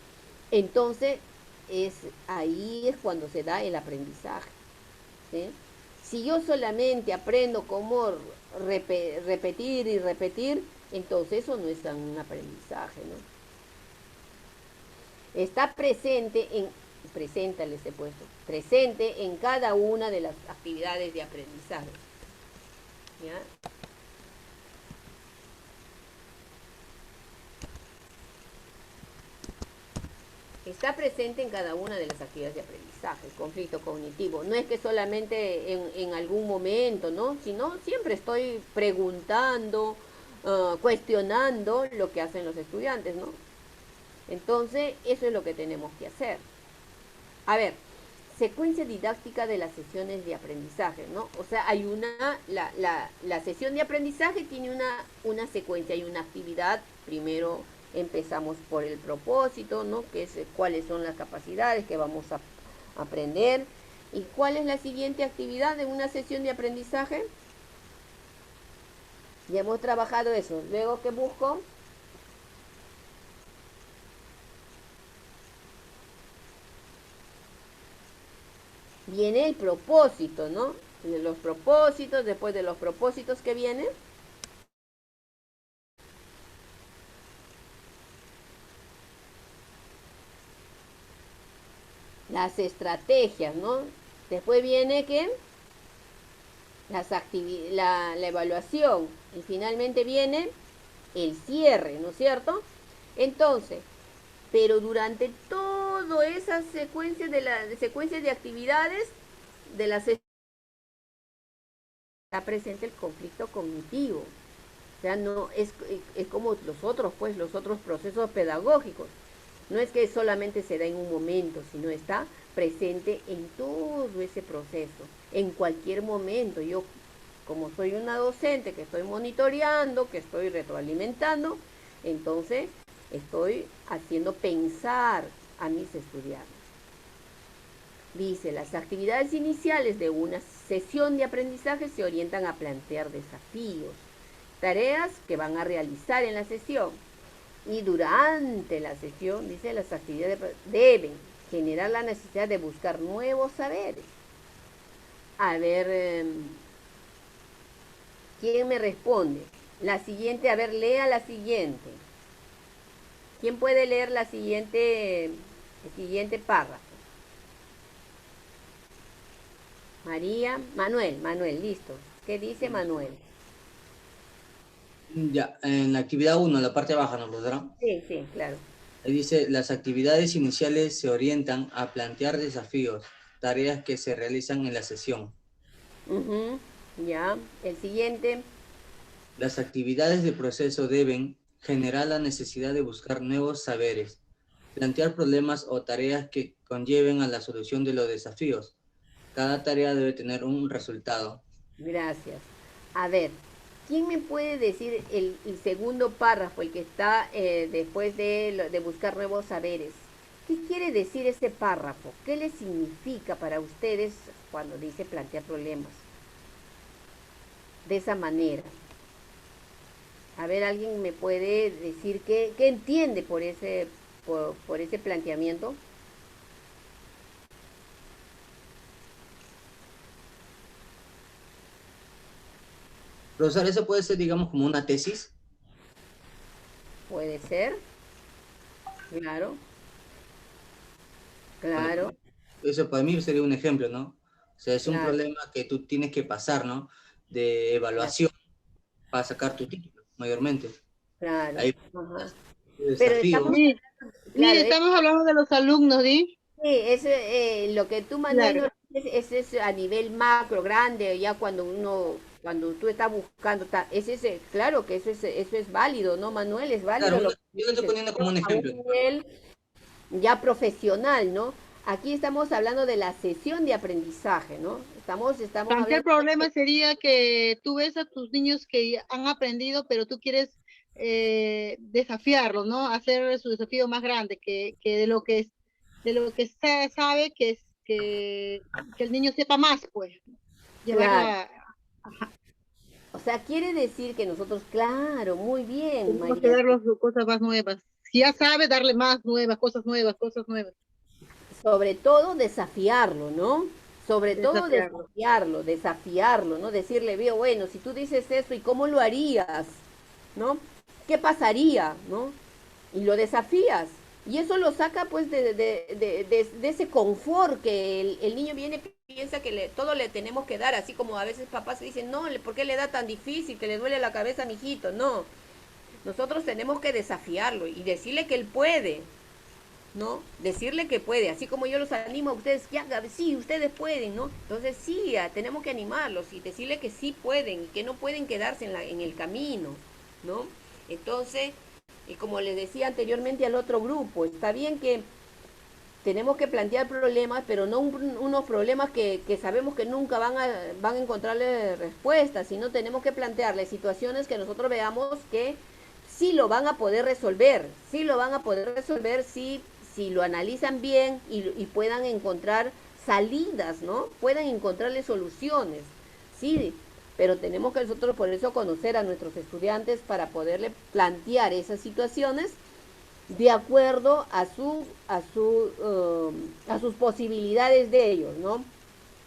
entonces ahí es cuando se da el aprendizaje, ¿sí? Si yo solamente aprendo cómo repetir y repetir, entonces eso no es un aprendizaje, ¿no? Está presente en cada una de las actividades de aprendizaje, ¿ya? Está presente en cada una de las actividades de aprendizaje, el conflicto cognitivo. No es que solamente en algún momento, ¿no? Sino siempre estoy preguntando, cuestionando lo que hacen los estudiantes, ¿no? Entonces, eso es lo que tenemos que hacer. A ver, secuencia didáctica de las sesiones de aprendizaje, ¿no? O sea, hay la sesión de aprendizaje tiene una secuencia, hay una actividad. Primero empezamos por el propósito, ¿no? Que es cuáles son las capacidades que vamos a aprender. ¿Y cuál es la siguiente actividad de una sesión de aprendizaje? Ya hemos trabajado eso. Luego, ¿qué busco? Viene el propósito, ¿no? Los propósitos, después de los propósitos que vienen, las estrategias, ¿no? Después viene ¿qué? La evaluación y finalmente viene el cierre, ¿no es cierto? Entonces, pero durante toda esa secuencia de actividades de la sesión está presente el conflicto cognitivo. O sea, no es como los otros procesos pedagógicos. No es que solamente se da en un momento, sino está presente en todo ese proceso, en cualquier momento. Yo, como soy una docente que estoy monitoreando, que estoy retroalimentando, entonces estoy haciendo pensar a mis estudiantes. Dice, las actividades iniciales de una sesión de aprendizaje se orientan a plantear desafíos, tareas que van a realizar en la sesión. Y durante la sesión, dice, las actividades deben generar la necesidad de buscar nuevos saberes. A ver, ¿quién me responde? La siguiente, a ver, lea la siguiente. ¿Quién puede leer el siguiente párrafo? Manuel, listo. ¿Qué dice Manuel? Ya, en la actividad 1, la parte baja, ¿no, profesora? Sí, claro. Ahí dice, las actividades iniciales se orientan a plantear desafíos, tareas que se realizan en la sesión. Ya, el siguiente. Las actividades de proceso deben generar la necesidad de buscar nuevos saberes, plantear problemas o tareas que conlleven a la solución de los desafíos. Cada tarea debe tener un resultado. Gracias. A ver, ¿quién me puede decir el segundo párrafo, el que está después de buscar nuevos saberes? ¿Qué quiere decir ese párrafo? ¿Qué le significa para ustedes cuando dice plantear problemas? De esa manera. A ver, ¿alguien me puede decir qué entiende por ese planteamiento? Profesor, eso puede ser, digamos, como una tesis. Puede ser, claro, Bueno, claro, eso para mí sería un ejemplo, ¿no? O sea, es un claro, problema que tú tienes que pasar, ¿no? De claro, evaluación para sacar tu título, mayormente. claro. Hay Ajá. Pero desafíos. estamos, Sí, sí, claro, estamos hablando de los alumnos, ¿sí? sí, lo que tú, Manuel, Claro. no dices, ese es a nivel macro, grande, ya cuando tú estás buscando, claro que eso es válido, ¿no, Manuel? Es Claro, válido lo que yo tú lo estoy dices, poniendo como pero un a un ejemplo. nivel ya profesional, ¿no? Aquí estamos hablando de la sesión de aprendizaje, ¿no? Estamos Plantear el hablando problema sería que tú ves a tus niños que ya han aprendido, pero tú quieres desafiarlos, ¿no? Hacer su desafío más grande, que de lo que sabe que el niño sepa más, pues, llevarlo claro. a, O sea, quiere decir que nosotros, claro, muy bien, tenemos que María. darles cosas más nuevas. Si ya sabe, darle más nuevas, cosas nuevas, cosas nuevas, Sobre todo desafiarlo, ¿no? Sobre todo desafiarlo. desafiarlo, ¿no? Decirle, veo, bueno, si tú dices eso, ¿y cómo lo harías? ¿No? ¿Qué pasaría? ¿No? Y lo desafías. Y eso lo saca pues de ese confort que el niño viene, piensa que todo le tenemos que dar, así como a veces papás se dicen, no, ¿por qué le da tan difícil, que le duele la cabeza a mi hijito? No, nosotros tenemos que desafiarlo y decirle que él puede, ¿no? Decirle que puede, así como yo los animo a ustedes, que hagan, sí, ustedes pueden, ¿no? Entonces sí, tenemos que animarlos y decirle que sí pueden y que no pueden quedarse en el camino, ¿no? Entonces, como les decía anteriormente al otro grupo, está bien que tenemos que plantear problemas, pero no unos problemas que sabemos que nunca van a encontrarle respuestas, sino tenemos que plantearle situaciones que nosotros veamos que sí lo van a poder resolver, sí lo van a poder resolver si lo analizan bien y puedan encontrar salidas, ¿no? Puedan encontrarle soluciones, sí, pero tenemos que nosotros por eso conocer a nuestros estudiantes para poderle plantear esas situaciones de acuerdo a sus posibilidades de ellos, ¿no?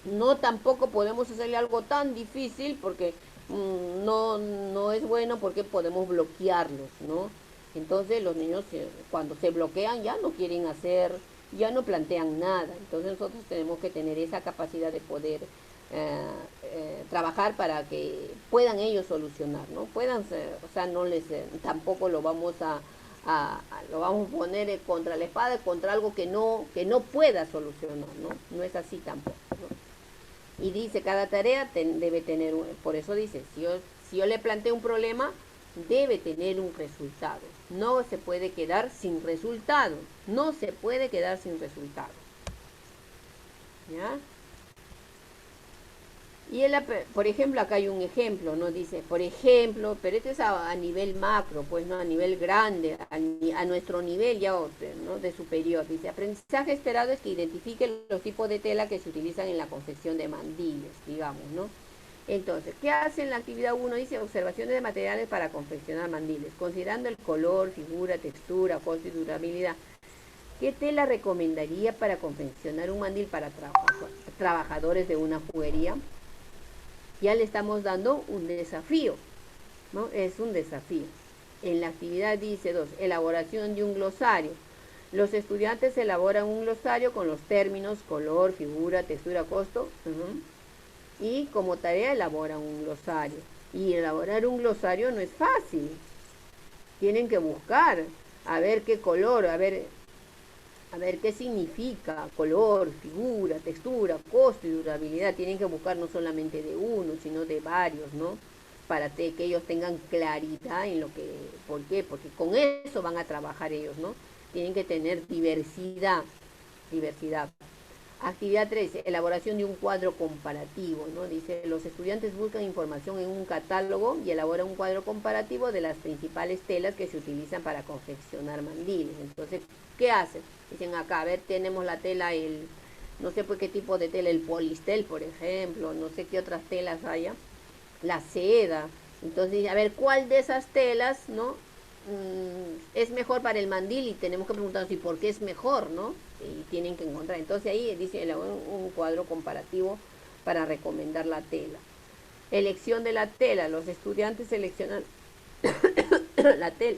No tampoco podemos hacerle algo tan difícil porque no es bueno porque podemos bloquearlos, ¿no? Entonces los niños cuando se bloquean ya no quieren hacer, ya no plantean nada. Entonces nosotros tenemos que tener esa capacidad de poder trabajar para que puedan ellos solucionar, ¿no? Puedan ser, o sea, no les tampoco lo vamos lo vamos a poner contra la espada, contra algo que no pueda solucionar, ¿no? No es así tampoco, ¿no? Y dice, cada tarea debe tener, por eso dice, si yo le planteo un problema, debe tener un resultado. No se puede quedar sin resultado. No se puede quedar sin resultado. ¿Ya? Y él, por ejemplo, acá hay un ejemplo, ¿no? Dice, por ejemplo, pero este es a nivel macro, pues, ¿no? A nivel grande, a nuestro nivel ya, ¿no? De superior. Dice, aprendizaje esperado es que identifique los tipos de tela que se utilizan en la confección de mandiles, digamos, ¿no? Entonces, ¿qué hace en la actividad 1? Dice, observaciones de materiales para confeccionar mandiles, considerando el color, figura, textura, costo y durabilidad. ¿Qué tela recomendaría para confeccionar un mandil para trabajadores de una juguería? Ya le estamos dando un desafío, ¿no? Es un desafío. En la actividad dice 2, elaboración de un glosario. Los estudiantes elaboran un glosario con los términos color, figura, textura, costo. Y como tarea elaboran un glosario. Y elaborar un glosario no es fácil. Tienen que buscar a ver qué color, a ver qué significa color, figura, textura, costo y durabilidad. Tienen que buscar no solamente de uno, sino de varios, ¿no? Para que ellos tengan claridad en lo que, ¿por qué? Porque con eso van a trabajar ellos, ¿no? Tienen que tener diversidad. Actividad 3, elaboración de un cuadro comparativo, ¿no? Dice, los estudiantes buscan información en un catálogo y elaboran un cuadro comparativo de las principales telas que se utilizan para confeccionar mandiles. Entonces, ¿qué hacen? Dicen acá, a ver, tenemos la tela, no sé por qué tipo de tela, el polistel, por ejemplo, no sé qué otras telas haya, la seda, Entonces, a ver, ¿cuál de esas telas, ¿no? Es mejor para el mandil y tenemos que preguntarnos si por qué es mejor, ¿no? Y tienen que encontrar. Entonces ahí dice un cuadro comparativo para recomendar la tela. Elección de la tela. Los estudiantes seleccionan la tela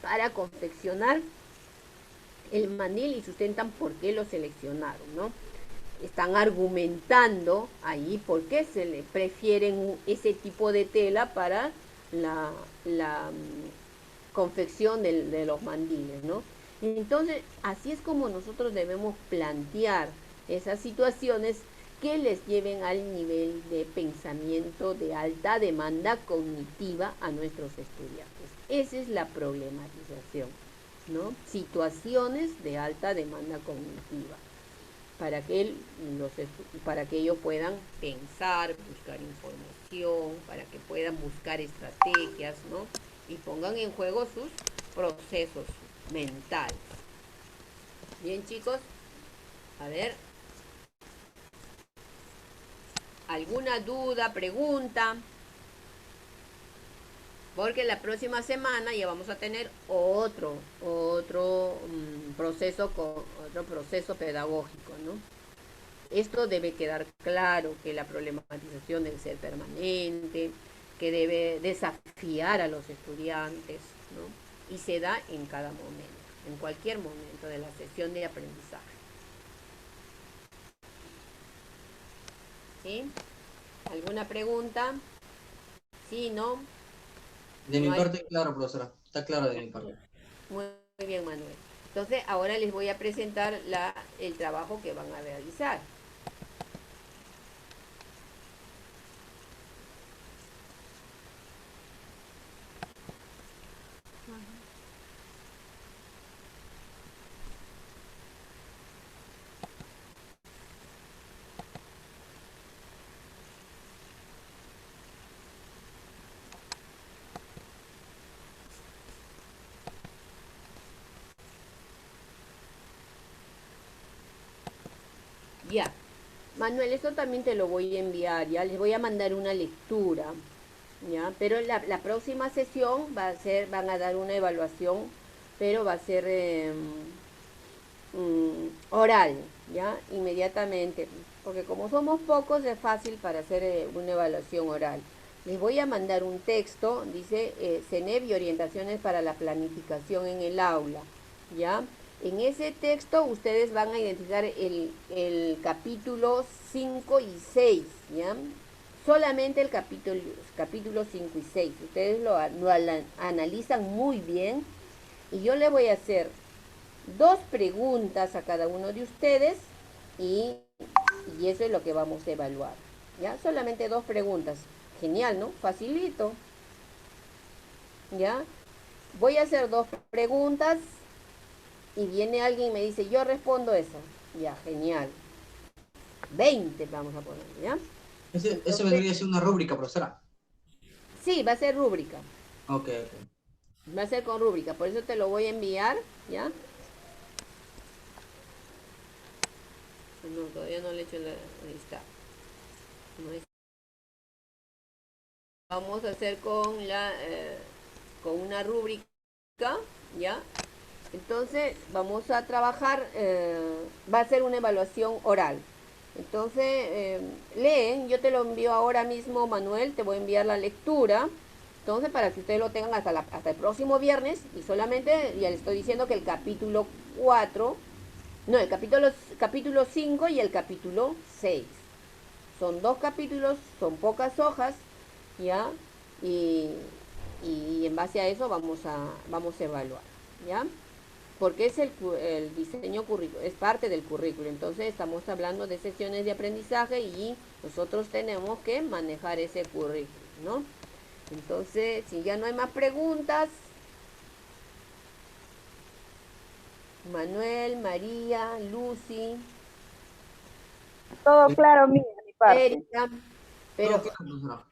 para confeccionar el mandil y sustentan por qué lo seleccionaron, ¿no? Están argumentando ahí por qué se le prefieren ese tipo de tela para la confección de los mandiles, ¿no? Entonces, así es como nosotros debemos plantear esas situaciones que les lleven al nivel de pensamiento de alta demanda cognitiva a nuestros estudiantes. Esa es la problematización, ¿no? Situaciones de alta demanda cognitiva para para que ellos puedan pensar, buscar información, para que puedan buscar estrategias, ¿no? Y pongan en juego sus procesos mentales. Bien, chicos, a ver, ¿alguna duda, pregunta? Porque la próxima semana ya vamos a tener otro proceso pedagógico, ¿no? Esto debe quedar claro, que la problematización debe ser permanente, que debe desafiar a los estudiantes, ¿no? Y se da en cada momento, en cualquier momento de la sesión de aprendizaje. ¿Sí? ¿Alguna pregunta? ¿Sí, no? De mi No hay- parte, claro, profesora. Está claro de mi parte. Muy bien, Manuel. Entonces, ahora les voy a presentar el trabajo que van a realizar. Ya. Manuel, esto también te lo voy a enviar, ya. Les voy a mandar una lectura, ya. Pero la próxima sesión van a dar una evaluación, pero va a ser oral, ya, inmediatamente. Porque como somos pocos, es fácil para hacer una evaluación oral. Les voy a mandar un texto, dice CENEP y orientaciones para la planificación en el aula, ¿ya? En ese texto ustedes van a identificar el capítulo 5 y 6, ¿ya? Solamente el capítulo 5 y 6. Ustedes lo analizan muy bien y yo le voy a hacer dos preguntas a cada uno de ustedes y, y eso es lo que vamos a evaluar. ¿Ya? Solamente dos preguntas. Genial, ¿no? Facilito. ¿Ya? Voy a hacer dos preguntas y viene alguien y me dice, yo respondo esa. Ya, genial. 20 vamos a poner, ¿ya? Ese Entonces, vendría a ser una rúbrica, profesora. sí, va a ser rúbrica. Ok, ok. Va a ser con rúbrica, por eso te lo voy a enviar, ¿ya? No, todavía no le he hecho la... Ahí está. No es... Vamos a hacer con una rúbrica, ¿ya? Entonces vamos a trabajar, va a ser una evaluación oral. Entonces, leen, yo te lo envío ahora mismo, Manuel, te voy a enviar la lectura. Entonces, para que ustedes lo tengan hasta el próximo viernes, y solamente ya les estoy diciendo que el capítulo 4, no, el capítulo 5 y el capítulo 6. Son dos capítulos, son pocas hojas, ¿ya? Y, y en base a eso vamos a evaluar, ¿ya? Porque es el diseño curricular, es parte del currículo. Entonces estamos hablando de sesiones de aprendizaje y nosotros tenemos que manejar ese currículo, ¿no? Entonces, si ya no hay más preguntas, Manuel, María, Lucy, Todo claro, mía, de mi parte. Erika, Todo pero claro, profesora.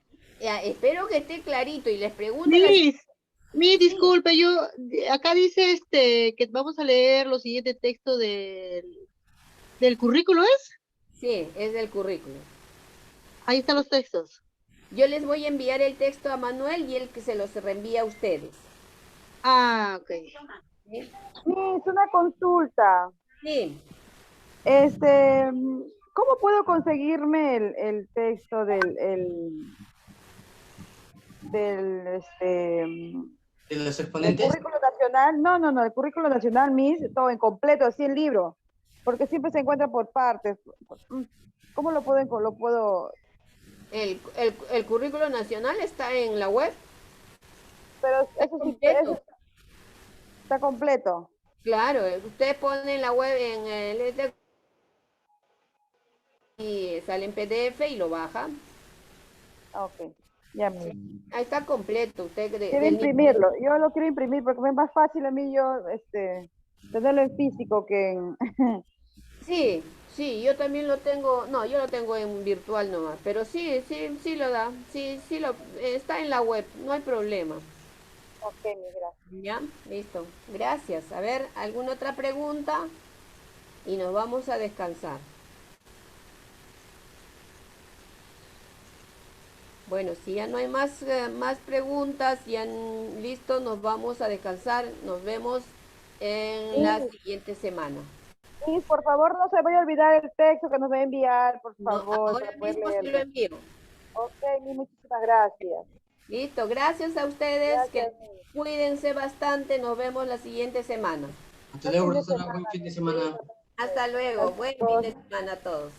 espero que esté clarito y les pregunto Miss, Sí, disculpe, acá dice que vamos a leer los siguientes textos del currículo, ¿es? sí, es del currículo. Ahí están los textos. Yo les voy a enviar el texto a Manuel y él que se los reenvía a ustedes. Ah, ok. ¿Sí? Miss, una consulta. Sí. ¿Cómo puedo conseguirme el texto ¿De los del exponentes? currículo nacional? No, el currículo nacional, Miss, todo en completo, así en libro, porque siempre se encuentra por partes. ¿Cómo lo puedo? El currículo nacional está en la web. Pero Está eso sí, completo. eso está completo. Claro, usted pone en la web en el y sale en PDF y lo baja. Ok, ya, Miss. Ahí está completo. Usted Quiero imprimirlo, yo lo quiero imprimir porque me es más fácil a mí tenerlo en físico que en... Sí, sí, yo también lo tengo, no, yo lo tengo en virtual nomás, pero sí, sí, sí lo da, sí, sí lo, está en la web, no hay problema. Ok, Miss, gracias. Ya, listo, gracias. A ver, ¿alguna otra pregunta? Y nos vamos a descansar. Bueno, si ya no hay más preguntas, ya listo, nos vamos a descansar. Nos vemos en la Miss, siguiente semana. Miss, por favor, no se vaya a olvidar el texto que nos va a enviar, por No, favor, ahora para poder mismo se lo leerlo. envío. Ok, Miss, muchísimas gracias. Listo, gracias a ustedes, que Gracias, Miss. cuídense bastante, nos vemos la siguiente semana. Hasta Buen luego, fin de profesora. Buen semana, fin de Miss. semana. Hasta luego, buen fin Adiós. de semana a todos.